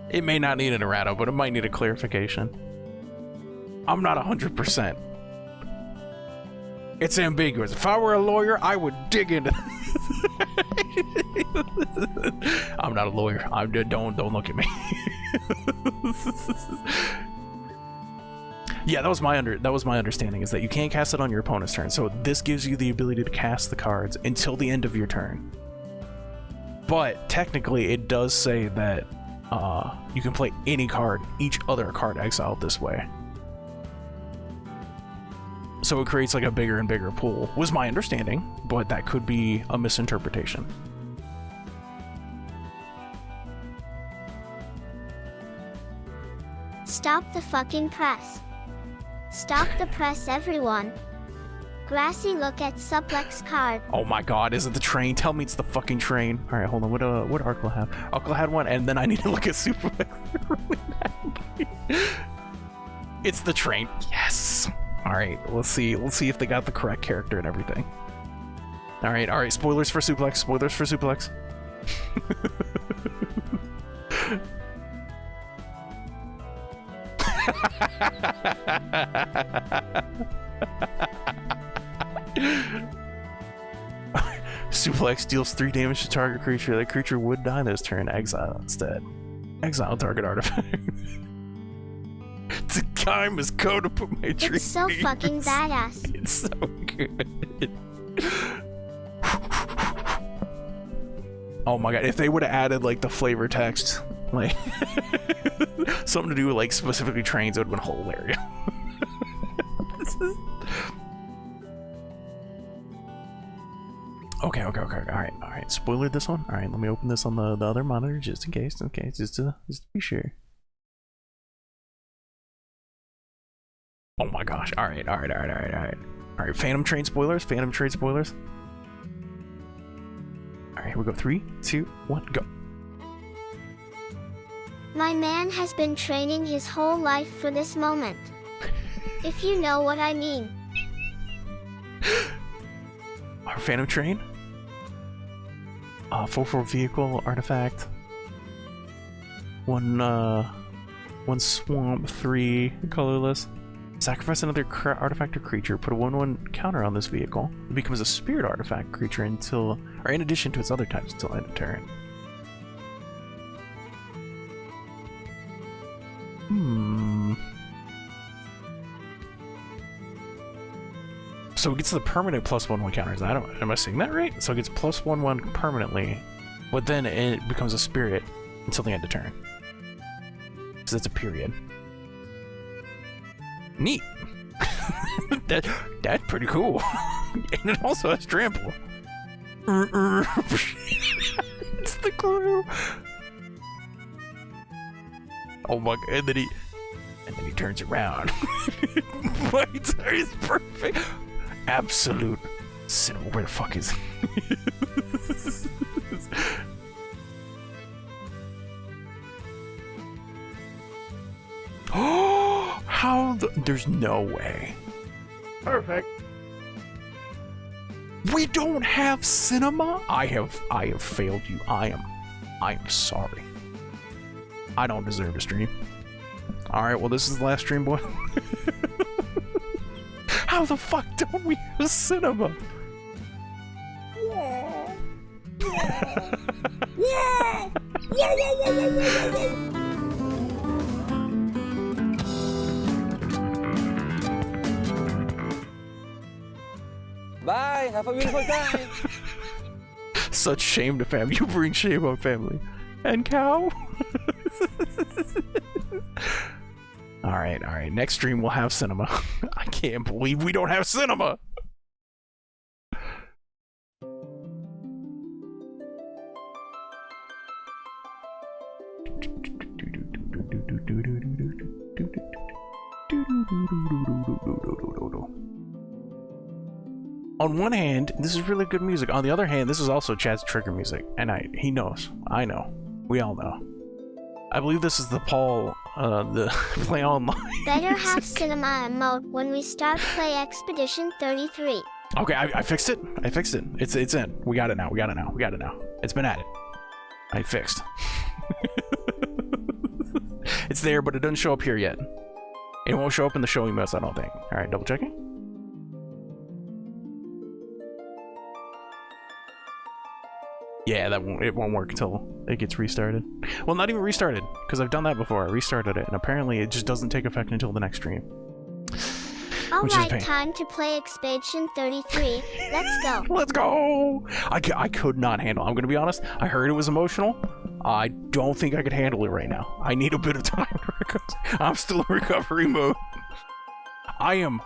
It may not need an errata, but it might need a clarification. I'm not 100%. It's ambiguous. If I were a lawyer, I would dig into I'm not a lawyer. Don't look at me. Yeah, that was my understanding, is that you can't cast it on your opponent's turn. So this gives you the ability to cast the cards until the end of your turn. But technically, it does say that you can play any card, each other card exiled this way. So it creates like a bigger and bigger pool, was my understanding, but that could be a misinterpretation. Stop the fucking press. Stop the press, everyone. Grassy, look at Suplex card. Oh my god, is it the train? Tell me it's the fucking train. Alright, hold on, what Arkle have? Arkle had one, and then I need to look at Suplex really badly. It's the train. Yes! Alright, let's see if they got the correct character and everything. Alright, spoilers for Suplex, Suplex deals 3 damage to target creature. That creature would die this turn. Exile instead. Exile target artifact. The time is come to put my tree. It's so fucking badass. It's so good. Oh my god, if they would have added like the flavor text, like something to do with like specifically trains, it would have been hilarious. Okay. Alright. Spoiler this one. Alright, let me open this on the other monitor just in case, just to be sure. Oh my gosh. Alright. Alright, Phantom Train spoilers. Alright, here we go. 3, 2, 1, go. My man has been training his whole life for this moment. If you know what I mean. Our Phantom Train? 4/4 vehicle artifact. 1 swamp, 3 colorless. Sacrifice another artifact or creature. Put a 1/1 counter on this vehicle. It becomes a spirit artifact creature in addition to its other types until end of turn. So it gets the permanent +1/1 counters. Am I saying that right? So it gets +1/1 permanently, but then it becomes a spirit until the end of turn. So that's a period. Neat. That's pretty cool. And it also has trample. It's the crew. Oh my god! And then he turns around. Wait, it's perfect. Absolute cinema. Where the fuck is he? Oh, how there's no way. Perfect. We don't have cinema? I have failed you. I am sorry. I don't deserve to stream. Alright, well this is the last stream, boy. How the fuck don't we have cinema? Bye, have a beautiful time. Such shame to family. You bring shame on family. And cow. Alright. Next stream we'll have cinema. I can't believe we don't have cinema. On one hand, this is really good music. On the other hand, this is also Chad's trigger music. And he knows. I know. We all know. I believe this is the Paul, the play online. Better have cinema mode when we start play Expedition 33. Okay, I fixed it. It's in. We got it now. It's been added. I fixed. It's there, but it doesn't show up here yet. It won't show up in the show emails, I don't think. Alright, double checking. Yeah, it won't work until it gets restarted. Well, not even restarted, because I've done that before. I restarted it, and apparently it just doesn't take effect until the next stream. Alright, time to play Expedition 33. Let's go. Let's go! I could not handle it. I'm gonna be honest. I heard it was emotional. I don't think I could handle it right now. I need a bit of time because I'm still in recovery mode. I am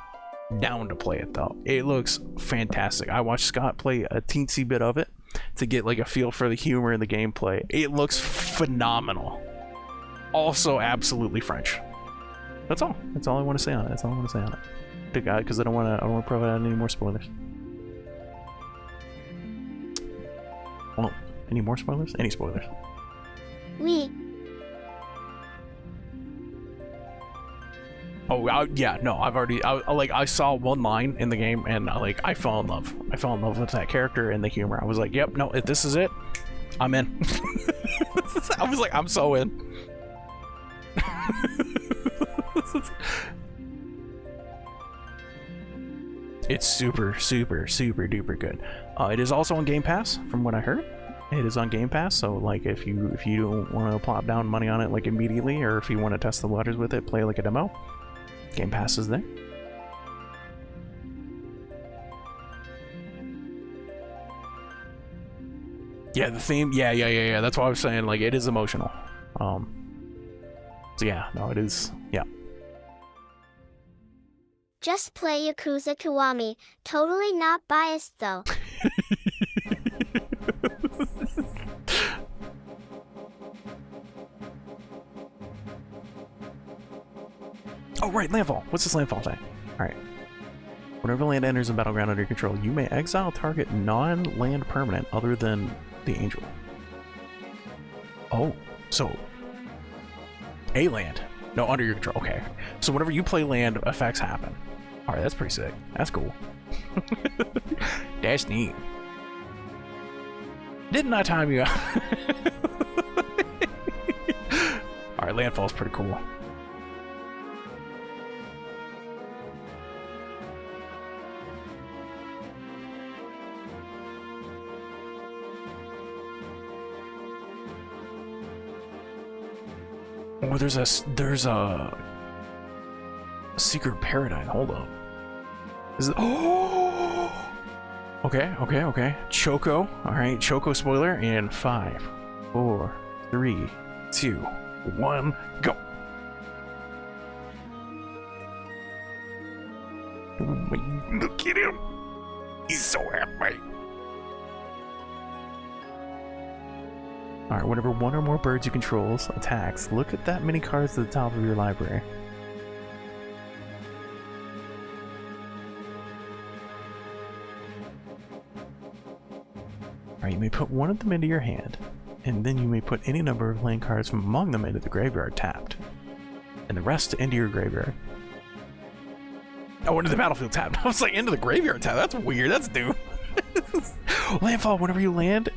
down to play it, though. It looks fantastic. I watched Scott play a teensy bit of it to get like a feel for the humor and the gameplay. It looks phenomenal. Also absolutely French. That's all I want to say on it. Because I don't want to provide any more spoilers. Well, any more spoilers? Any spoilers? Oh, yeah, no, I've already, I saw one line in the game and I fell in love. I fell in love with that character and the humor. I was like, yep, no, if this is it, I'm in. I was like, I'm so in. It's super, super, super duper good. It is also on Game Pass, from what I heard. It is on Game Pass, so like if you don't want to plop down money on it like immediately, or if you want to test the waters with it, play like a demo, Game Pass is there. Yeah, the theme, yeah. That's what I was saying. Like, it is emotional. So yeah, no, it is. Yeah. Just play Yakuza Kiwami. Totally not biased though. Oh, right, landfall. What's this landfall thing? Alright. Whenever land enters a battleground under your control, you may exile target non-land permanent other than the angel. Oh, so a land. No, under your control. Okay. So whenever you play land, effects happen. Alright, that's pretty sick. That's cool. That's neat. Didn't I time you out? Alright, landfall's pretty cool. Oh, there's a secret paradigm. Hold up. Is it? Oh. Okay. Choco. All right, Choco spoiler in 5, 4, 3, 2, 1, go. Oh my, look at him. He's so happy. Alright, whenever one or more birds you control attacks, look at that many cards at the top of your library. Alright, you may put one of them into your hand, and then you may put any number of land cards from among them into the graveyard tapped, and the rest into your graveyard. Oh, into the battlefield tapped. I was like, into the graveyard tapped. That's weird. That's new. Landfall, whenever land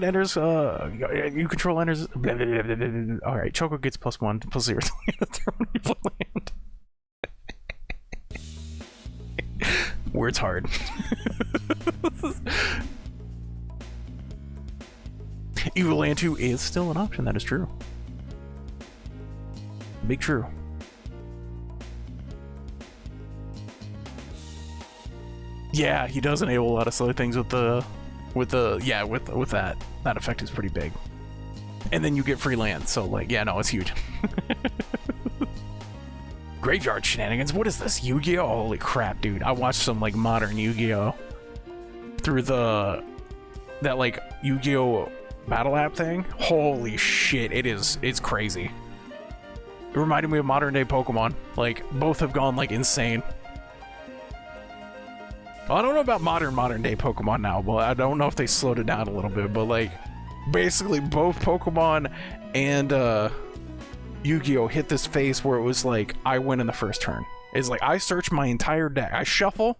enters, you control enters. Blah, blah, blah, blah, blah. All right, Choco gets +1, +0 to when you play land. Words hard. Evil Land 2 is still an option. That is true. Big true. Yeah, he does enable a lot of silly things with that. That effect is pretty big. And then you get free land, so like, yeah, no, it's huge. Graveyard shenanigans. What is this? Yu-Gi-Oh? Holy crap, dude! I watched some like modern Yu-Gi-Oh through that like Yu-Gi-Oh battle app thing. Holy shit! It's crazy. It reminded me of modern day Pokemon. Like both have gone like insane. Well, I don't know about modern day Pokemon now, but I don't know if they slowed it down a little bit, but like basically both Pokemon and Yu-Gi-Oh hit this phase where it was like I win in the first turn. It's like I search my entire deck. I shuffle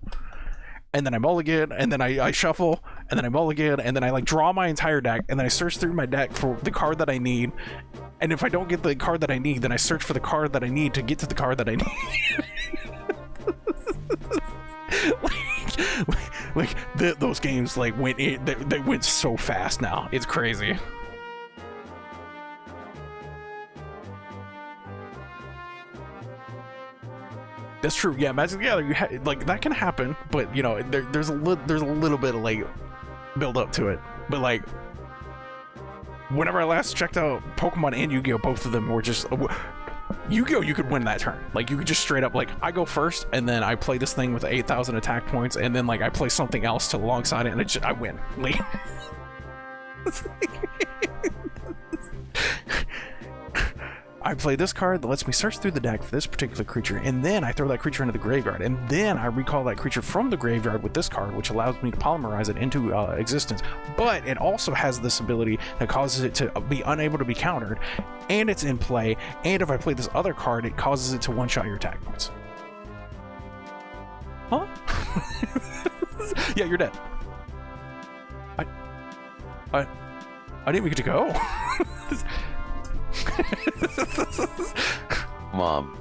and then I mulligan and then I shuffle and then I mulligan and then I like draw my entire deck and then I search through my deck for the card that I need. And if I don't get the card that I need, then I search for the card that I need to get to the card that I need. Those games like they went so fast now. It's crazy. That's true. Yeah, Magic the Gathering, like that can happen, but you know, there's a little bit of like build up to it. But like, whenever I last checked out Pokemon and Yu-Gi-Oh, both of them were just. Yu-Gi-Oh, you could win that turn. Like, you could just straight up, like, I go first, and then I play this thing with 8,000 attack points, and then, like, I play something else to alongside it, and I win. Like, I play this card that lets me search through the deck for this particular creature, and then I throw that creature into the graveyard, and then I recall that creature from the graveyard with this card, which allows me to polymerize it into existence. But it also has this ability that causes it to be unable to be countered, and it's in play, and if I play this other card, it causes it to one-shot your attack points. Huh? Yeah, you're dead. I didn't get to go. Mom.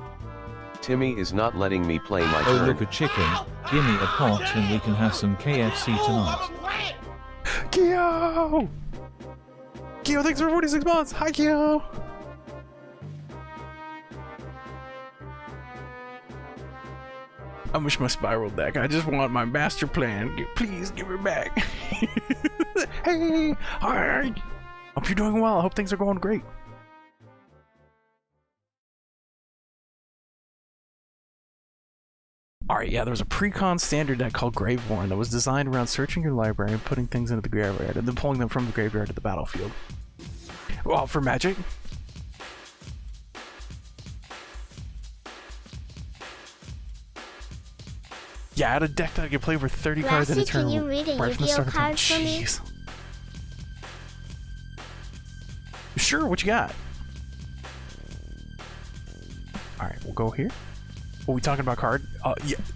Timmy is not letting me play my Oh, turn. look, a chicken. Give me a pot and we can have some KFC tonight. Kyo! Kyo, thanks for 46 months! Hi, Kyo! I wish my spiral deck. I just want my master plan. Please give it back. Hey! Hi! Hope you're doing well. I hope things are going great. Alright, yeah, there was a pre-con standard deck called Graveborn that was designed around searching your library and putting things into the graveyard, and then pulling them from the graveyard to the battlefield. Well, for Magic. Yeah, I had a deck that I could play over 30 cards in a turn. Can you read a Yu-Gi-Oh card for me? Sure, what you got? Alright, we'll go here. Are we talking about card?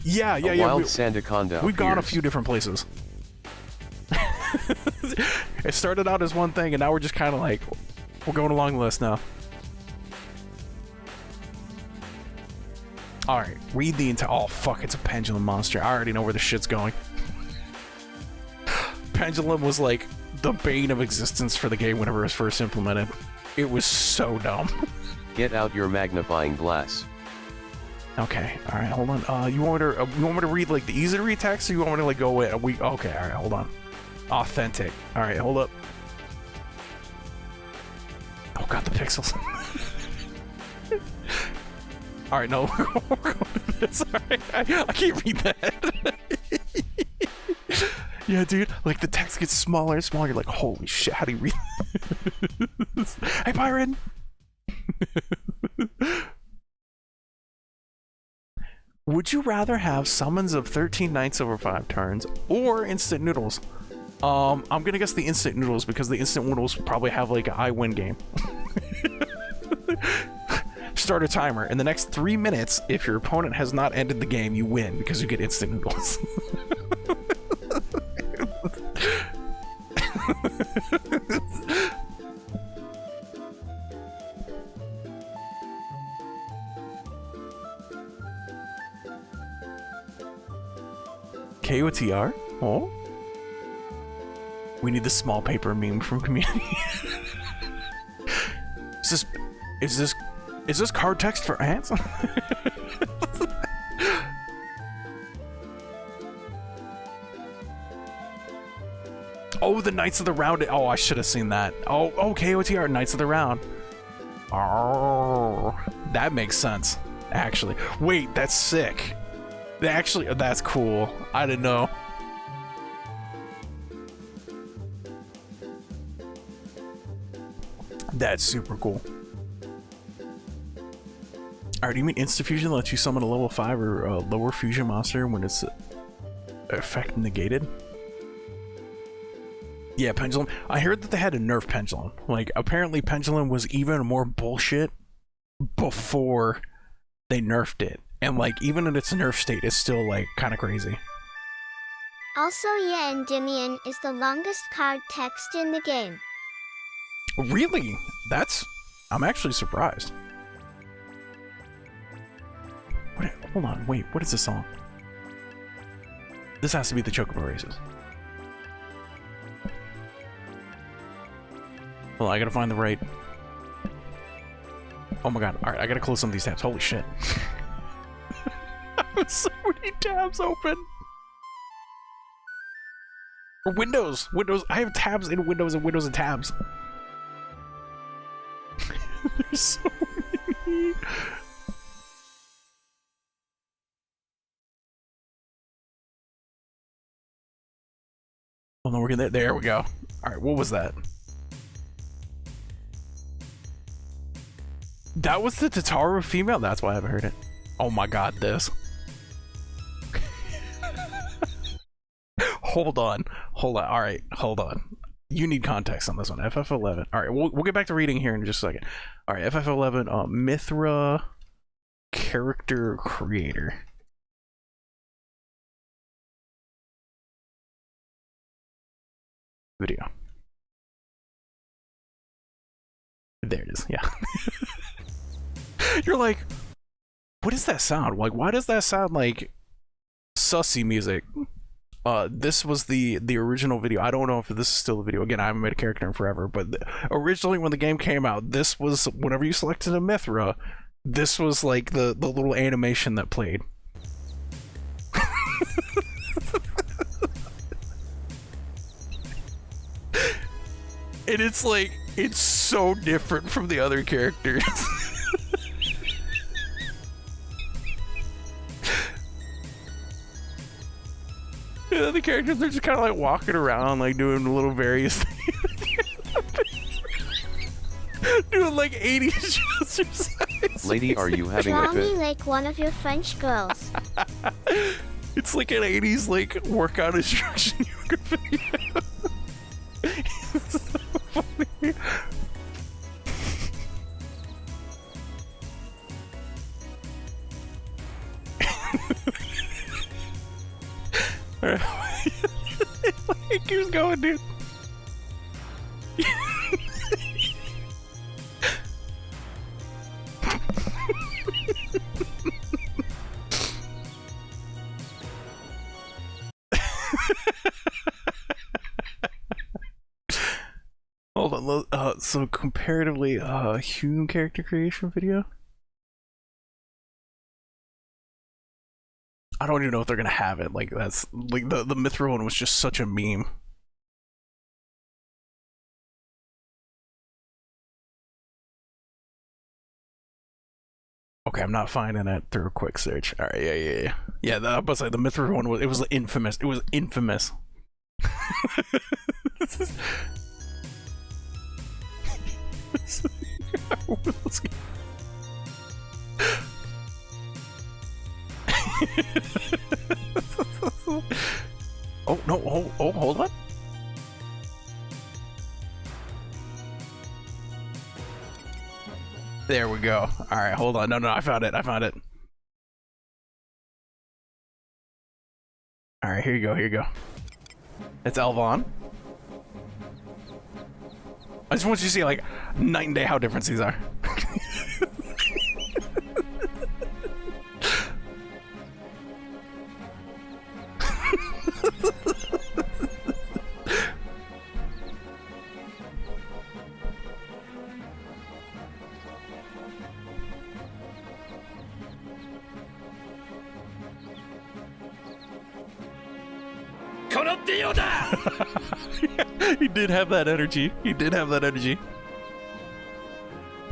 Yeah. Wild Sandaconda We've gone a appears. few different places. It started out as one thing, and now we're just kind of like, we're going along the list now. Alright, read the entire. Oh, fuck, it's a pendulum monster. I already know where the shit's going. Pendulum was like the bane of existence for the game whenever it was first implemented. It was so dumb. Get out your magnifying glass. Okay, all right, hold on. You want me to read like the easy to read text, or you want me to like go in? Okay, all right, hold on. Authentic. All right, hold up. Oh god, the pixels. All right, no, we're going to this. All right, I can't read that. Yeah, dude, like the text gets smaller and smaller. You're like, holy shit, how do you read this? Hey, Byron. Would you rather have summons of 13 knights over 5 turns or instant noodles? I'm gonna guess the instant noodles because the instant noodles probably have like an I win game. Start a timer. In the next 3 minutes, if your opponent has not ended the game, you win because you get instant noodles. KOTR? Oh? We need the small paper meme from community. Is this card text for ants? Oh, the Knights of the Round. Oh, I should have seen that. Oh, KOTR, Knights of the Round. Oh, that makes sense. Actually, wait, that's sick. Actually, that's cool. I didn't know. That's super cool. Alright, do you mean Insta-Fusion lets you summon a level 5 or lower fusion monster when its effect negated? Yeah, Pendulum. I heard that they had to nerf Pendulum. Like, apparently Pendulum was even more bullshit before they nerfed it. And, like, even in its nerf state, it's still, like, kind of crazy. Also, yeah, Endymion is the longest card text in the game. Really? I'm actually surprised. Hold on, wait, what is this song? This has to be the Chocobo Races. Well, I gotta find the right... Oh my god, alright, I gotta close some of these tabs. Holy shit. I have so many tabs open! Or Windows! I have tabs in Windows and Windows and tabs. There's so many... Oh no, we're gonna... There we go. Alright, what was that? That was the Tataru female? That's why I haven't heard it. Oh my god, this. Hold on. Alright, hold on. You need context on this one. ff11. Alright, we'll get back to reading here in just a second. Alright, ff11, Mithra character creator. Video. There it is, yeah. You're like, what is that sound? Like, why does that sound like sussy music? This was the original video. I don't know if this is still the video. Again, I haven't made a character in forever, but originally when the game came out, this was, whenever you selected a Mithra, this was like the little animation that played. And it's like, it's so different from the other characters. The other characters, they're just kind of like walking around, like doing little various things. Doing like 80s exercise. Lady, are you having a Draw me fit? like one of your French girls. It's like an 80s like workout instruction yoga video. It's so funny. It keeps going, dude. Hold on, So comparatively, human character creation video. I don't even know if they're gonna have it. Like that's like the Mithra one was just such a meme. Okay, I'm not finding it through a quick search. All right, yeah. I was like the Mithra one was. It was infamous. It was infamous. Oh no! Oh, hold on. There we go. All right, hold on. No, I found it. All right, here you go. It's Elvon. I just want you to see like night and day how different these are. He did have that energy.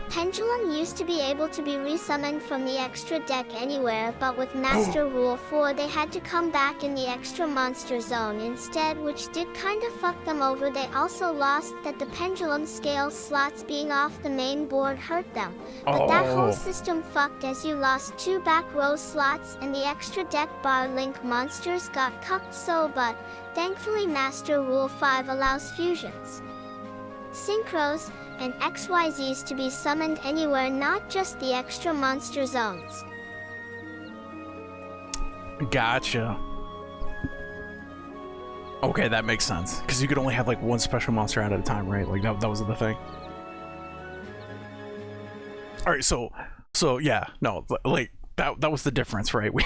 Pendulum used to be able to be resummoned from the extra deck anywhere, but with Master Rule 4 they had to come back in the extra monster zone instead, which did kinda fuck them over. They also lost that the pendulum scale slots being off the main board hurt them. But that whole system fucked as you lost 2 back row slots and the extra deck bar link monsters got cucked but thankfully Master Rule 5 allows fusions, synchros, and XYZs to be summoned anywhere, not just the extra monster zones. Gotcha. Okay, that makes sense. Because you could only have like one special monster out at a time, right? Like that was the thing. Alright, so yeah, no, like that was the difference, right? We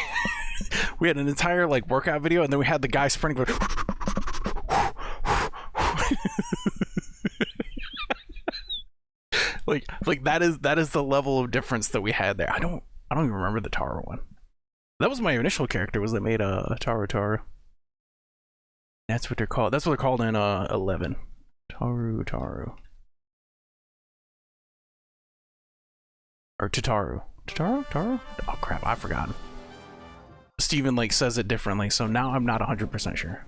had an entire like workout video and then we had the guy sprinting like that is the level of difference that we had there. I don't even remember the Taro one. That was my initial character, was they made a Taro. That's what they're called. That's what they're called in 11. Taro. Or Tataru. Taro? Oh crap, I've forgotten. Steven like says it differently, so now I'm not 100% sure.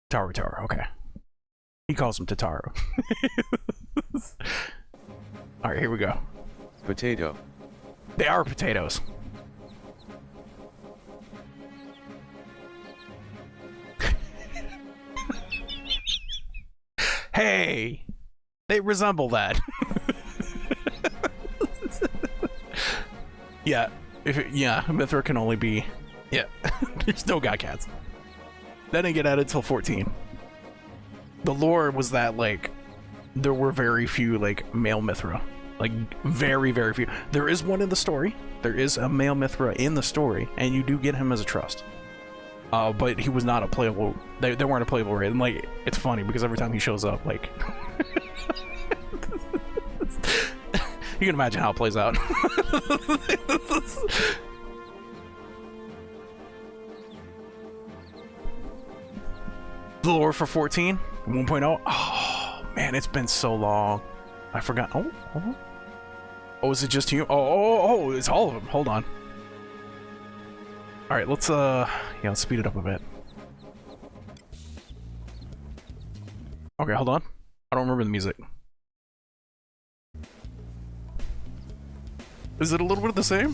Taro, okay. He calls him Tataru. Alright, here we go. Potato. They are potatoes. Hey! They resemble that. Yeah, Mithra can only be... Yeah, there's no god cats. That didn't get added till 14. The lore was that, like, there were very few, like, male Mithra. Like, very, very few. There is one in the story. There is a male Mithra in the story, and you do get him as a trust. But he was not a playable... They weren't a playable raid. And, like, it's funny, because every time he shows up, like... You can imagine how it plays out. The lore for 14? 1.0? Oh, man, it's been so long. I forgot. Oh, hold on. Oh, is it just you? Oh, it's all of them. Hold on. All right, let's let's speed it up a bit. Okay, hold on. I don't remember the music. Is it a little bit of the same?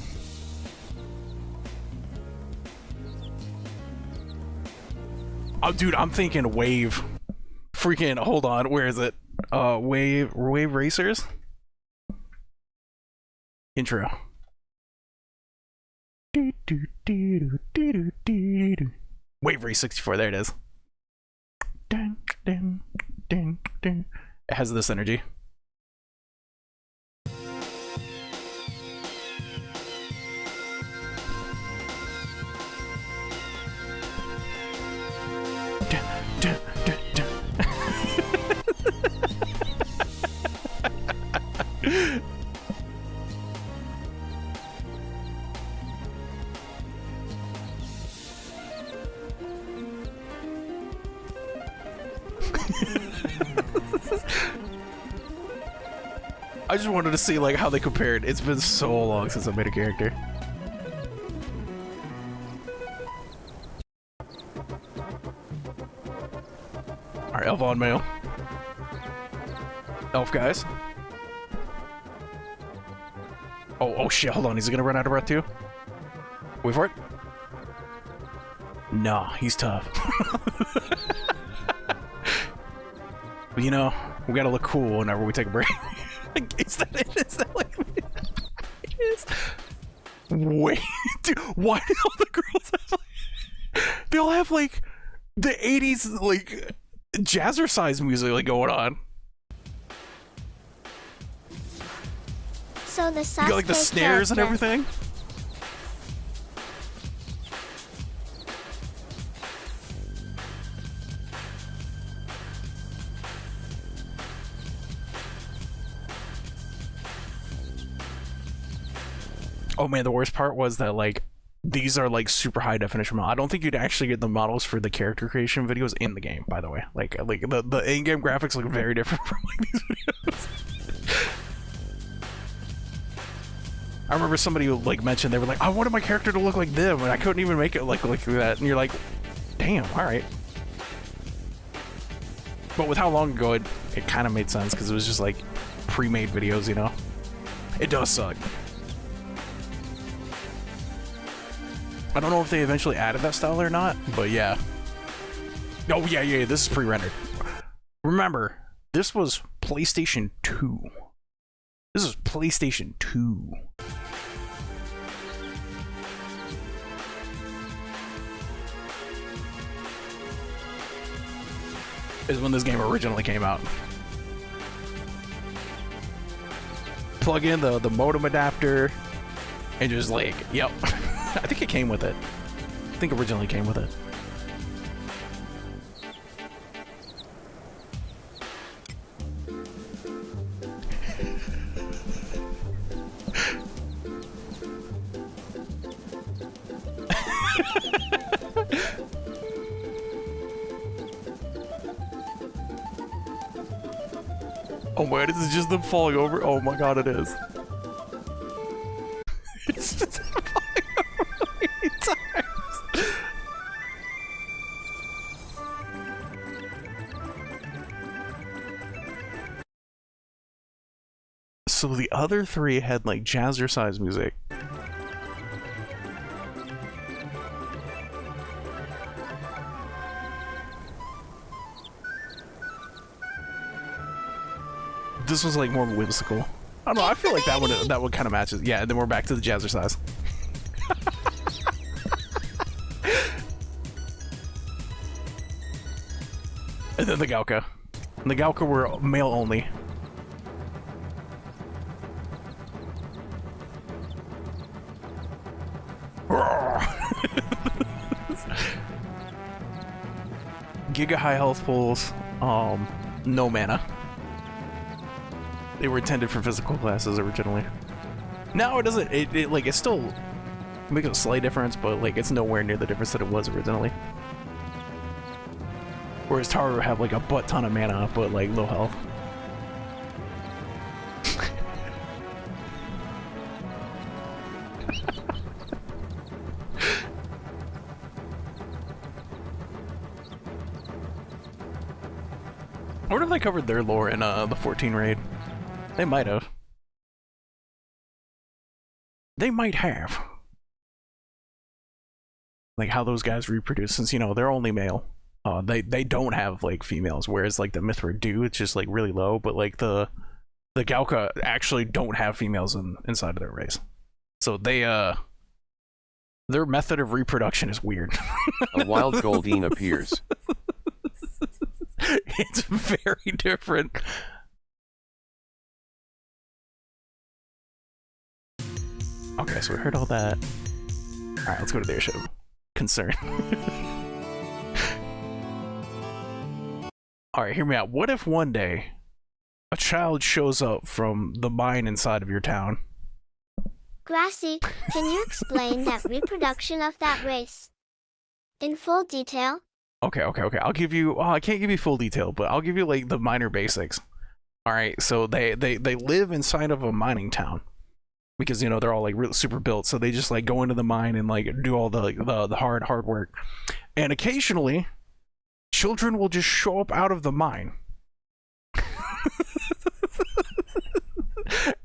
Oh, dude, I'm thinking Wave. Freaking, hold on, where is it? Wave Racers? Intro. Wave Race 64, there it is. It has this energy. I just wanted to see like how they compared. It's been so long since I made a character. Alright, elf on male. Elf guys. Oh shit, hold on, is he gonna run out of breath too? Wait for it. Nah, he's tough. But you know, we gotta look cool whenever we take a break. Is that it? Is that like it is? Wait, dude, why do all the girls have like, they all have like the 80s like jazzercise music like going on? So the You got like the snares and everything? Oh man, the worst part was that like these are like super high definition models. I don't think you'd actually get the models for the character creation videos in the game, by the way. Like the in-game graphics look very different from like these videos. I remember somebody like mentioned they were like, I wanted my character to look like them, and I couldn't even make it like that. And you're like, damn, all right. But with how long ago it kind of made sense because it was just like pre-made videos, you know. It does suck. I don't know if they eventually added that style or not, but yeah. Oh yeah, this is pre-rendered. Remember, this was PlayStation 2. This is PlayStation 2. Is when this game originally came out. Plug in the modem adapter and just like, yep. I think it came with it. I think originally came with it. Oh my god, this is just them falling over. Oh my god, it is. It's just them falling over many times. So the other three had like jazzercise music. This was like more whimsical. I don't know, I feel like that would kind of match it. Yeah, and then we're back to the jazzercise. And then the Galka. And the Galka were male only. Giga high health pulls, no mana. They were intended for physical classes originally. No, it doesn't. It still makes a slight difference, but like it's nowhere near the difference that it was originally. Whereas Taru would have like a butt ton of mana, but like low health. I wonder if they covered their lore in the 14 raid. They might have. They might have. Like how those guys reproduce, since you know they're only male. They don't have like females, whereas like the Mithra do. It's just like really low, but like the Galka actually don't have females inside of their race. So they their method of reproduction is weird. A wild Goldeen appears. It's very different. Okay, so we heard all that. Alright, let's go to the airship. Concern. Alright, hear me out. What if one day a child shows up from the mine inside of your town? Grassy, can you explain that reproduction of that race in full detail? Okay. I'll give you. I can't give you full detail, but I'll give you like the minor basics. All right. So they live inside of a mining town because they're all like really super built. So they just like go into the mine and like do all the hard work. And occasionally, children will just show up out of the mine.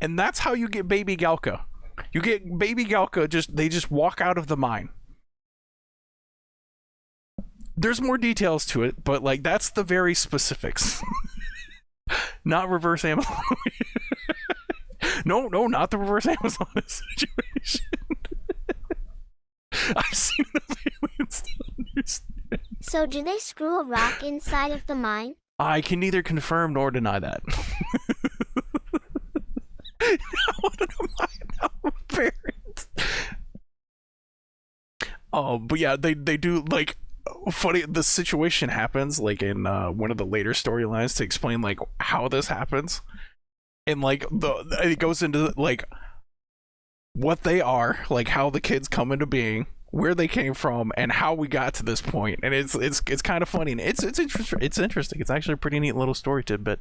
And that's how you get baby Galka. You get baby Galka. They just walk out of the mine. There's more details to it, but like that's the very specifics. Not reverse Amazon. No, not the reverse Amazon situation. I've seen the aliens to understand. So do they screw a rock inside of the mine? I can neither confirm nor deny that. I want to know my parents. But yeah, they do like. Funny, the situation happens like in one of the later storylines to explain like how this happens, and like it goes into like what they are, like how the kids come into being, where they came from, and how we got to this point. And it's kind of funny, and it's interesting. It's actually a pretty neat little story tidbit.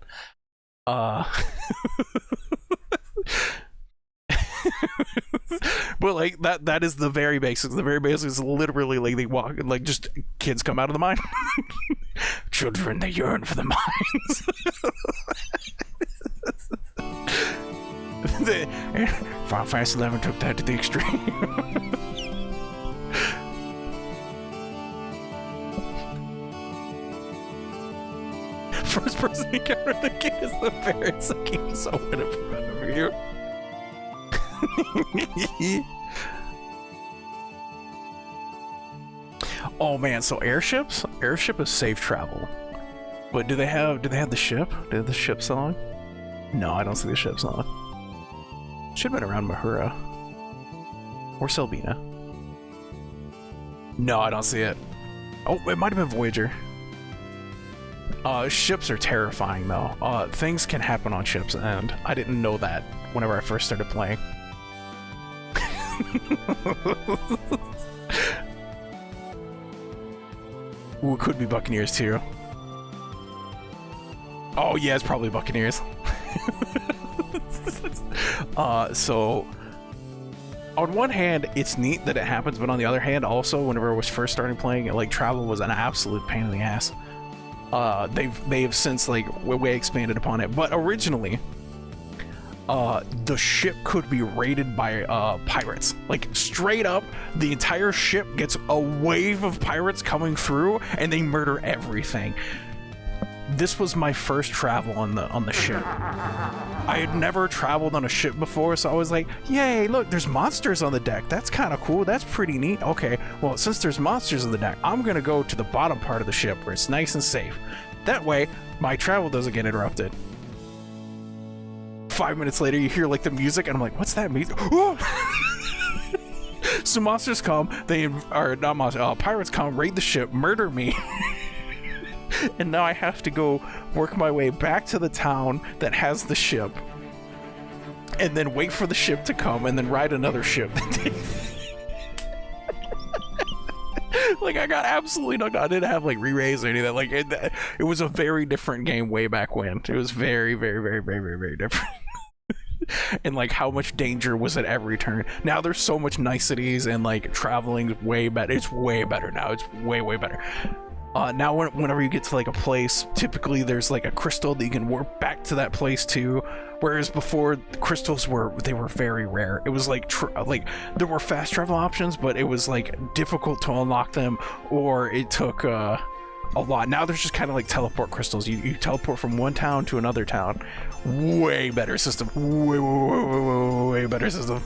But like that is the very basics. The very basics is literally like they walk, like just kids come out of the mine. Children, they yearn for the mines. Final Fantasy 11 took that to the extreme. First person encounter the kid is the parents looking so in front of you. Oh man, so airships? Airship is safe travel. But do they have the ship? Do they have the ship song? No, I don't see the ship song. Should have been around Mahura. Or Selbina. No, I don't see it. Oh, it might have been Voyager. Ships are terrifying though. Things can happen on ships, and I didn't know that whenever I first started playing. Ooh, it could be Buccaneers too. Oh yeah, it's probably Buccaneers. So on one hand, it's neat that it happens, but on the other hand, also whenever I was first starting playing, like travel was an absolute pain in the ass. They've since like way expanded upon it, but originally the ship could be raided by pirates. Like straight up, the entire ship gets a wave of pirates coming through and they murder everything. This was my first travel on the ship. I had never traveled on a ship before, so I was like, yay, look, there's monsters on the deck. That's kind of cool. That's pretty neat. Okay, well, since there's monsters on the deck, I'm gonna go to the bottom part of the ship where it's nice and safe. That way, my travel doesn't get interrupted. 5 minutes later, you hear like the music, and I'm like, what's that music? So monsters come, pirates come, raid the ship, murder me. And now I have to go work my way back to the town that has the ship, and then wait for the ship to come, and then ride another ship. Like, I got absolutely no, I didn't have like re-raise or anything. Like it was a very different game way back when. It was very, very, very, very, very, very different. And like how much danger was at every turn. Now there's so much niceties, and like traveling is way better. It's way better now. It's way, way better. Now whenever you get to like a place, typically there's like a crystal that you can warp back to that place to, whereas before the crystals were very rare. It was like there were fast travel options, but it was like difficult to unlock them, or it took a lot. Now there's just kind of like teleport crystals. You teleport from one town to another town. Way better system. Way better system.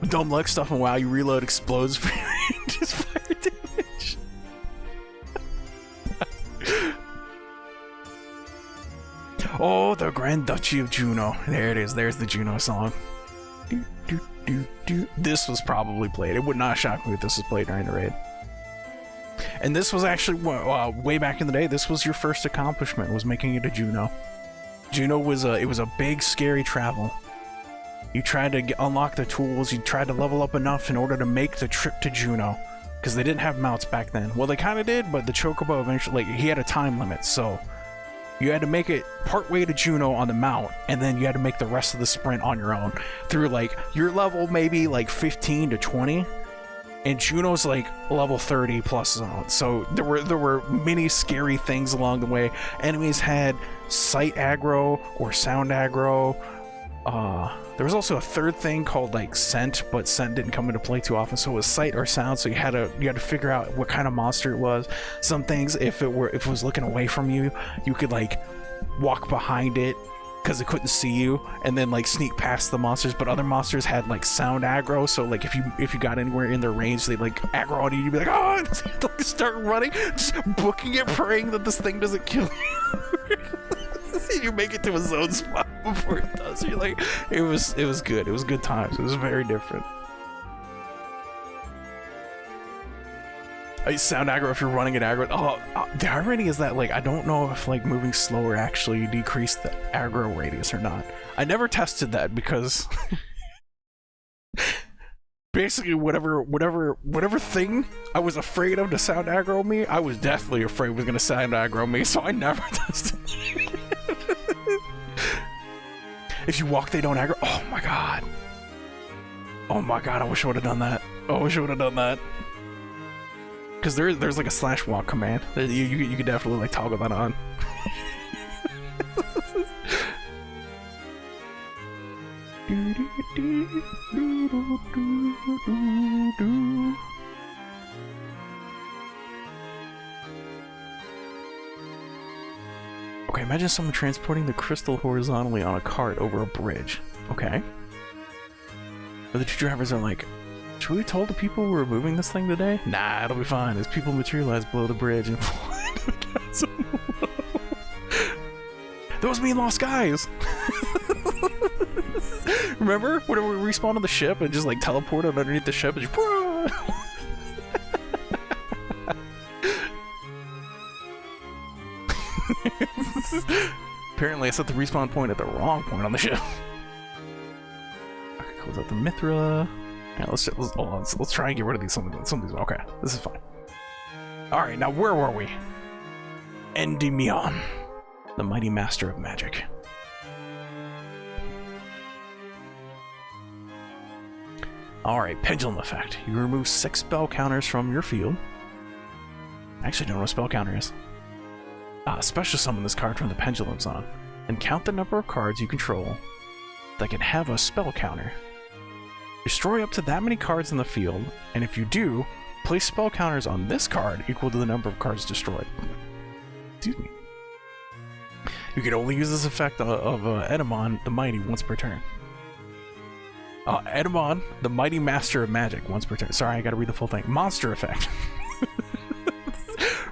Dumb luck stuff, and wow, you reload, explodes, just fire damage. Oh, the Grand Duchy of Juno. There it is. There's the Juno song. Do, do, do, do. This was probably played. It would not shock me if this was played during the raid. And this was actually way back in the day. This was your first accomplishment, was making it a Juno. Juno was it was a big, scary travel. You tried to unlock the tools, you tried to level up enough in order to make the trip to Juno. Because they didn't have mounts back then. Well, they kind of did, but the Chocobo eventually, like, he had a time limit, so you had to make it partway to Juno on the mount, and then you had to make the rest of the sprint on your own. Through, like, your level maybe, like, 15 to 20, and Juno's, like, level 30 plus zone. So there were many scary things along the way. Enemies had sight aggro or sound aggro. There was also a third thing called like scent, but scent didn't come into play too often, so it was sight or sound. So you had to figure out what kind of monster it was. Some things, if it was looking away from you, you could like walk behind it because it couldn't see you, and then like sneak past the monsters. But other monsters had like sound aggro, so like if you got anywhere in their range, they like aggro on you. You'd be like, oh, and like, start running, just booking it, praying that this thing doesn't kill you. You make it to a zone spot before it does. You're like, it was good. It was good times. It was very different. Sound aggro if you're running at aggro. Oh, the irony is that like I don't know if like moving slower actually decreased the aggro radius or not. I never tested that because basically whatever thing I was afraid of to sound aggro me, I was deathly afraid was gonna sound aggro me, so I never tested it. If you walk, they don't aggro. Oh my god. Oh my god, I wish I would have done that. I wish I would have done that. Because there's like a slash walk command. You could definitely like toggle that on. Okay, imagine someone transporting the crystal horizontally on a cart over a bridge. Okay. But the two drivers are like, should we told the people we're moving this thing today? Nah, it'll be fine as people materialize below the bridge and fly to the chasm below. That was me in Lost Skies! Remember? Whenever we respawned on the ship and just like teleported underneath the ship and just apparently I set the respawn point at the wrong point on the ship. Okay, close out the Mithra. Yeah, let's try and get rid of some of these. Okay, this is fine. Alright, now where were we? Endymion, the mighty master of magic. Alright, pendulum effect. You remove 6 spell counters from your field. I actually don't know what a spell counter is. Special summon this card from the pendulum zone, and count the number of cards you control that can have a spell counter. Destroy up to that many cards in the field, and if you do, place spell counters on this card equal to the number of cards destroyed. Excuse me. You can only use this effect of Edamon the Mighty once per turn. Edamon, the Mighty Master of Magic, once per turn. Sorry, I gotta read the full thing. Monster effect.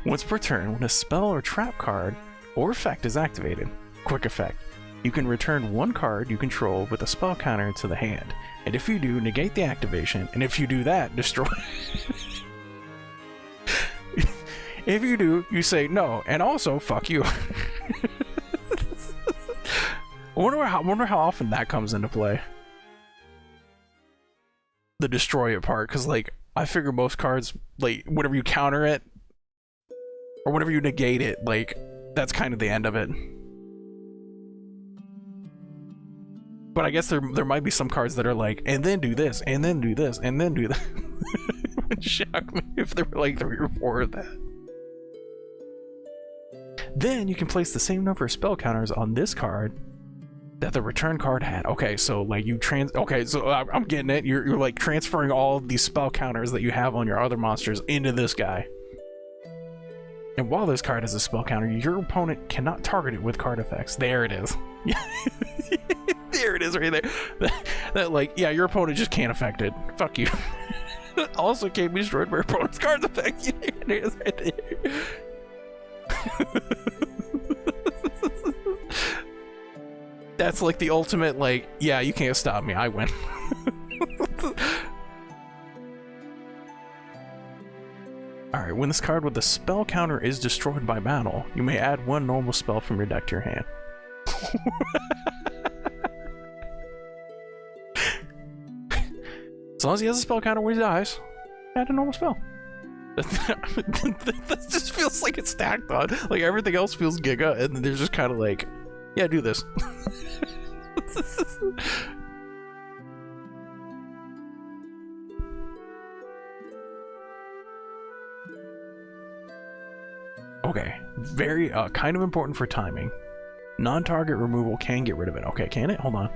Once per turn, when a spell or trap card or effect is activated, quick effect, you can return 1 card you control with a spell counter to the hand. And if you do, negate the activation, and if you do that, destroy. If you do, you say no, and also, fuck you. I wonder how often that comes into play. The destroy it part, because like, I figure most cards, like, whenever you counter it, or whenever you negate it, like, that's kind of the end of it. But I guess there might be some cards that are like, and then do this, and then do this, and then do that. It would shock me if there were like 3 or 4 of that. Then you can place the same number of spell counters on this card that the return card had. Okay, so like you okay, so I'm getting it. You're like transferring all of these spell counters that you have on your other monsters into this guy. And while this card has a spell counter, your opponent cannot target it with card effects. There it is. There it is right there. That like, yeah, your opponent just can't affect it. Fuck you. Also can't be destroyed by your opponent's card effect. There it is right there. That's like the ultimate, like, yeah, you can't stop me, I win. Alright, when this card with the spell counter is destroyed by battle, you may add 1 normal spell from your deck to your hand. long as he has a spell counter when he dies, add a normal spell. That just feels like it's stacked on. Like everything else feels giga, and then there's just kind of like, yeah, do this. Okay, very kind of important for timing. Non-target removal can get rid of it. Okay, can it? Hold on.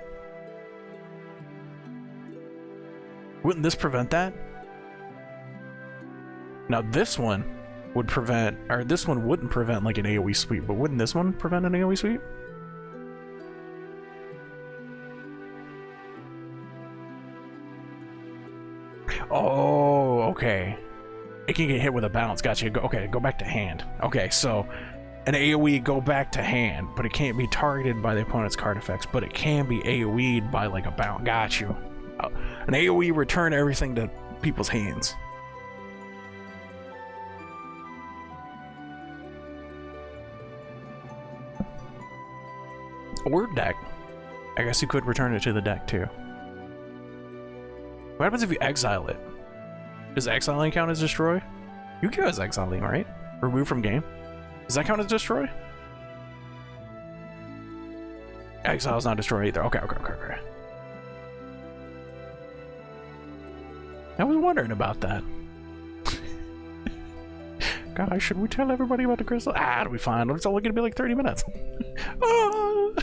Wouldn't this prevent that? Now this one would prevent, or this one wouldn't prevent like an AoE sweep, but wouldn't this one prevent an AoE sweep? Oh, okay. It can get hit with a bounce. Gotcha. Okay, go back to hand. Okay, so an AoE go back to hand, but it can't be targeted by the opponent's card effects, but it can be AoE'd by like a bounce. Got you. An AoE return everything to people's hands. Or deck. I guess you could return it to the deck too. What happens if you exile it? Does exiling count as destroy? You can as exiling, right? Remove from game. Does that count as destroy? Exile's not destroy either. Okay. I was wondering about that. Guys, should we tell everybody about the crystal? Ah, it'll be fine. It's only gonna be like 30 minutes. Oh!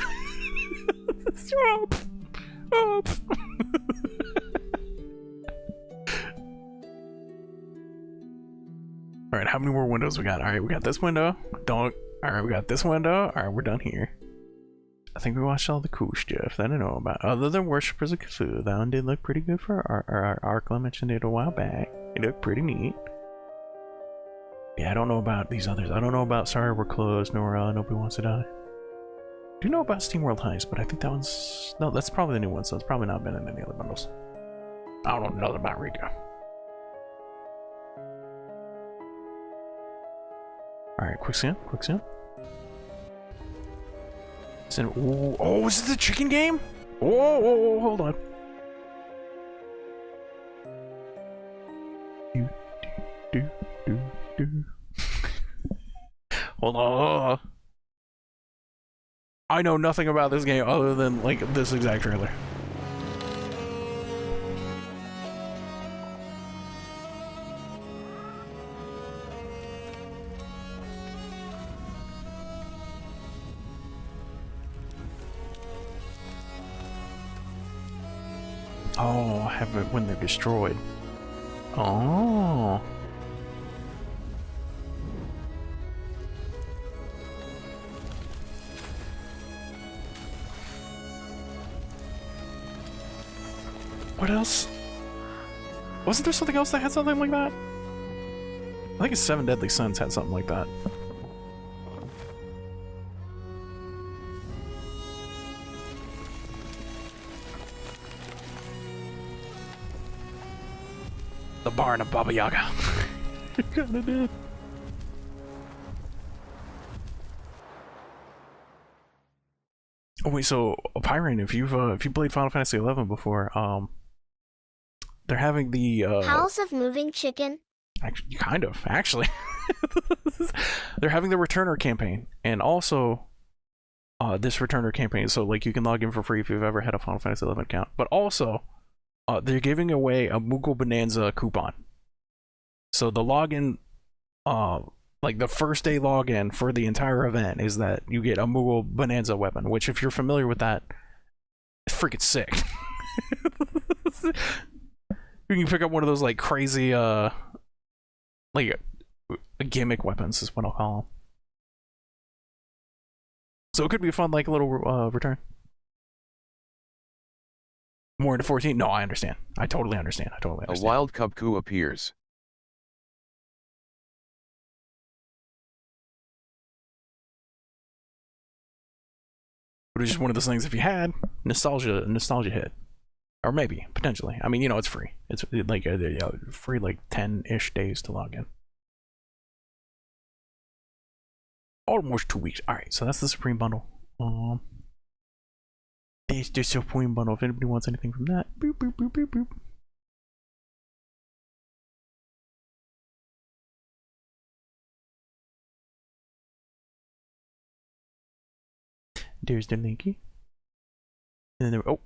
Stop! Stop! Alright, how many more windows we got? Alright, we got this window. Alright, we got this window. Alright, we're done here. I think we watched all the cool stuff that I know about. Other than Worshippers of Cthulhu, that one did look pretty good for our Arkla mentioned it a while back. It looked pretty neat. Yeah, I don't know about these others. I don't know about Sorry We're Closed, nor Nobody Wants to Die. I do know about SteamWorld Heist, but I think that one's... No, that's probably the new one, so it's probably not been in any other bundles. I don't know nothing about Rico. Alright, quick scan. Ooh, oh, is it the chicken game? Oh, hold on. Hold on. I know nothing about this game other than like this exact trailer. Oh, have it when they're destroyed. Oh. What else? Wasn't there something else that had something like that? I think it's Seven Deadly Sins had something like that. The Barn of Baba Yaga. It kinda did. Oh wait, so Pyron, if you've played Final Fantasy XI before, they're having the House of Moving Chicken. Actually. They're having the Returner campaign, and also this Returner campaign, so like you can log in for free if you've ever had a Final Fantasy XI account, but also they're giving away a Moogle Bonanza coupon. So the login, like the first day login for the entire event is that you get a Moogle Bonanza weapon, which if you're familiar with that, it's freaking sick. You can pick up one of those like crazy like gimmick weapons is what I'll call them. So it could be a fun like little return. More into 14? No, I understand. I totally understand. A wild Cubcoo appears. But it's just one of those things, if you had nostalgia hit. Or maybe, potentially. I mean, you know, it's free. It's like free like 10-ish days to log in. Almost 2 weeks. Alright, so that's the Supreme Bundle. There's the Supreme Bundle. If anybody wants anything from that, boop, boop, boop, boop, boop. There's the linky. And then there, oh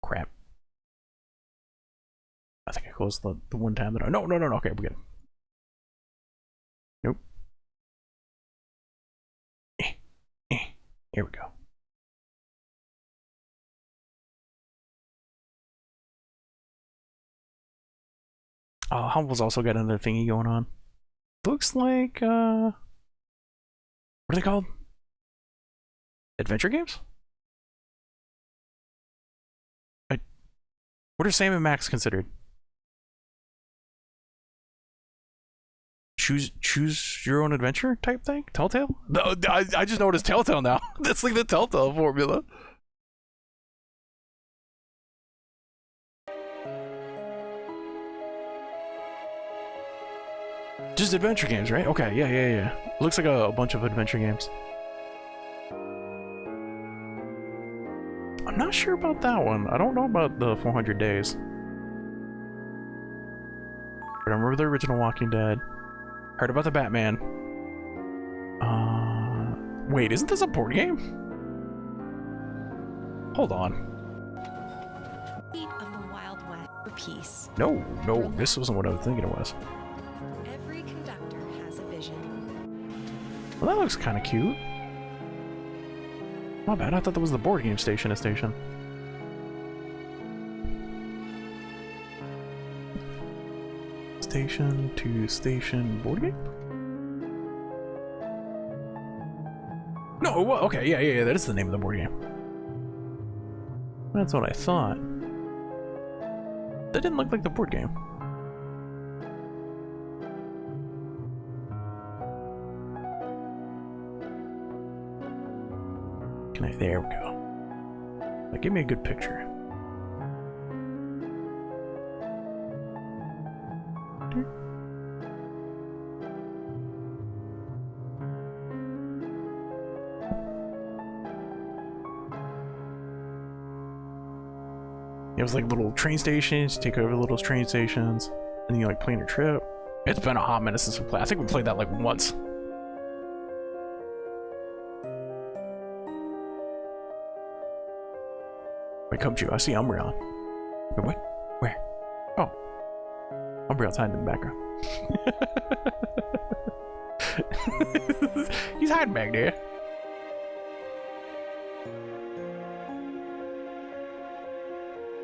crap. I think I closed the one time that I no, okay, we're good. Nope. Here we go. Oh, Humble's also got another thingy going on. Looks like what are they called? Adventure games? What are Sam and Max considered? Choose your own adventure type thing? Telltale? No, I just noticed Telltale now. That's like the Telltale formula. Just adventure games, right? Okay, yeah. Looks like a bunch of adventure games. I'm not sure about that one. I don't know about the 400 Days. But I remember the original Walking Dead. Heard about the Batman. Wait, isn't this a board game? Hold on. Of the Wild West for peace. No, this wasn't what I was thinking it was. Every conductor has a vision. Well, that looks kind of cute. Not bad. I thought that was the board game station. Station to station board game? No, well, okay, yeah, that is the name of the board game. That's what I thought. That didn't look like the board game. There we go. Now give me a good picture. It was like little train stations, you take over little train stations, and you like plan your trip. It's been a hot minute since we played. I think we played that like once. Wait, come to, I see Umbreon. Wait, what? Where? Oh. Umbreon's hiding in the background. He's hiding back there.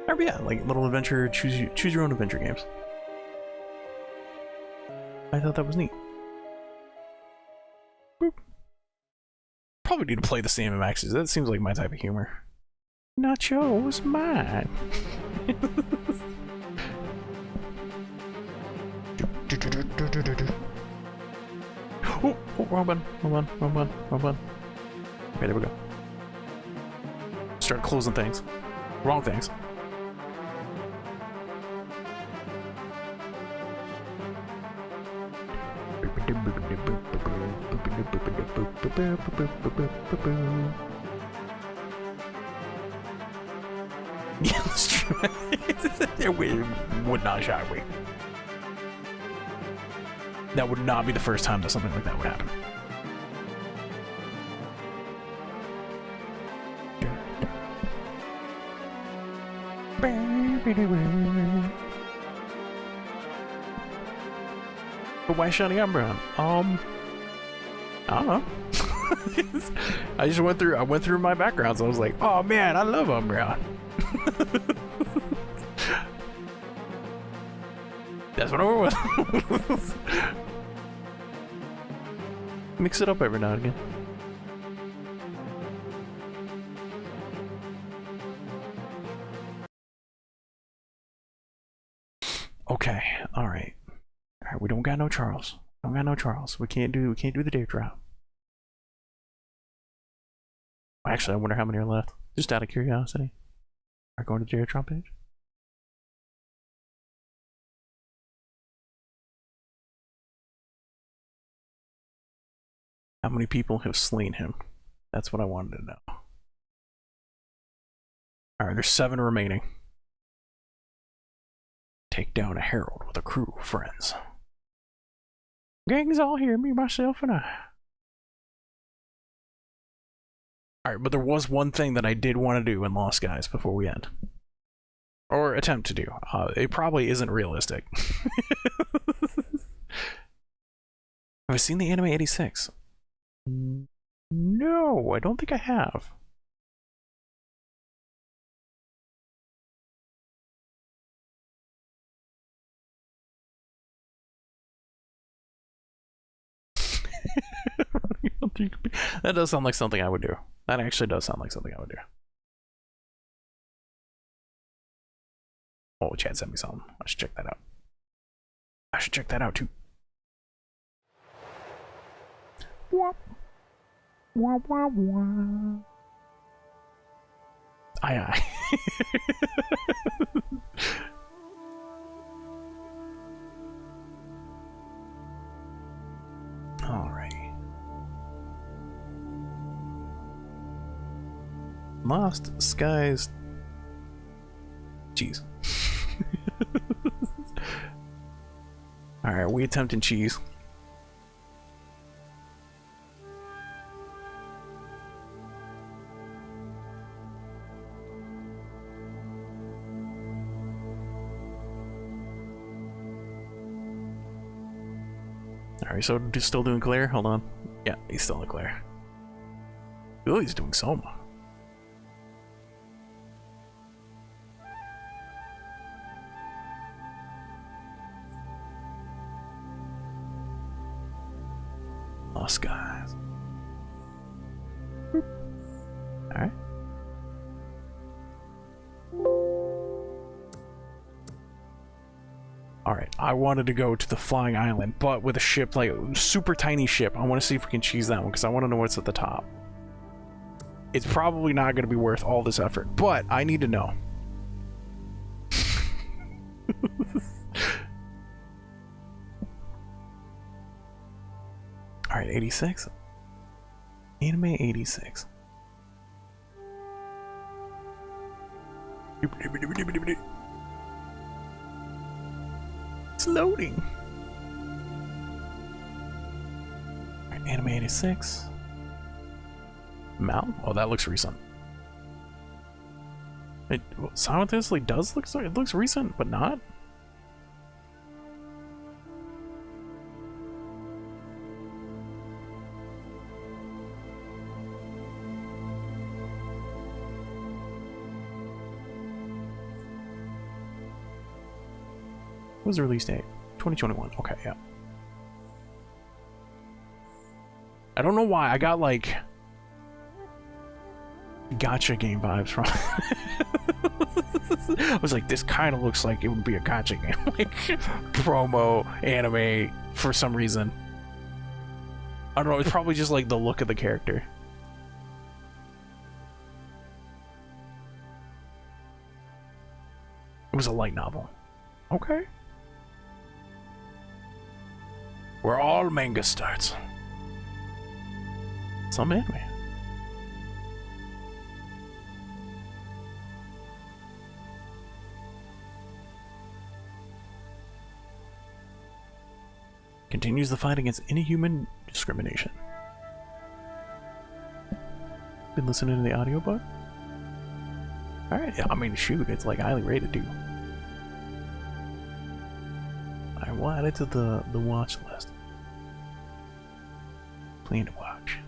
Or yeah, like little adventure, choose your own adventure games. I thought that was neat. Boop. Probably need to play the Sam and Maxes. That seems like my type of humor. Not yours, mine. Oh, wrong button. Okay, there we go. Start closing things. Wrong things. Yeah, that's true. We would not shy away. That would not be the first time that something like that would happen. But why shiny Umbreon? I don't know. I just went through my backgrounds. I was like, oh man, I love Umbreon. That's what I went with. Mix it up every now and again. Okay, all right. We don't got no Charles. We can't do the Dave drop. Actually, I wonder how many are left. Just out of curiosity. Are going to the Dave drop page? How many people have slain him? That's what I wanted to know. Alright, there's 7 remaining. Take down a herald with a crew of friends. Gang's all here, me, myself, and I. Alright, but there was one thing that I did want to do in Lost Guys before we end. Or attempt to do. It probably isn't realistic. Have I seen the anime 86? No, I don't think I have. That does sound like something I would do. That actually does sound like something I would do. Oh, Chad sent me something. I should check that out. I should check that out too. Wah. Wah, wah, wah. Aye, aye. Alrighty. Lost Skies. Cheese. Alright, we attempting cheese. Alright, so still doing clear? Hold on. Yeah, he's still in the clear. Oh, he's doing Soma. Lost Guys. Alright. Alright, I wanted to go to the flying island, but with a ship, like, super tiny ship. I want to see if we can cheese that one, because I want to know what's at the top. It's probably not going to be worth all this effort, but I need to know. Alright, 86. Anime 86. It's loading. Alright, anime 86. Mount? Oh, that looks recent. It simultaneously does look so, it looks recent, but not. What was the release date? 2021. Okay, yeah. I don't know why. I got like gacha game vibes from I was like, this kind of looks like it would be a gacha game. Like promo anime for some reason. I don't know, it's probably just like the look of the character. It was a light novel. Okay. Where all manga starts. Some anime. Continues the fight against inhuman discrimination. Been listening to the audiobook? Alright, yeah, I mean, shoot, it's like highly rated too. I will add it to the watch list. Plan to watch.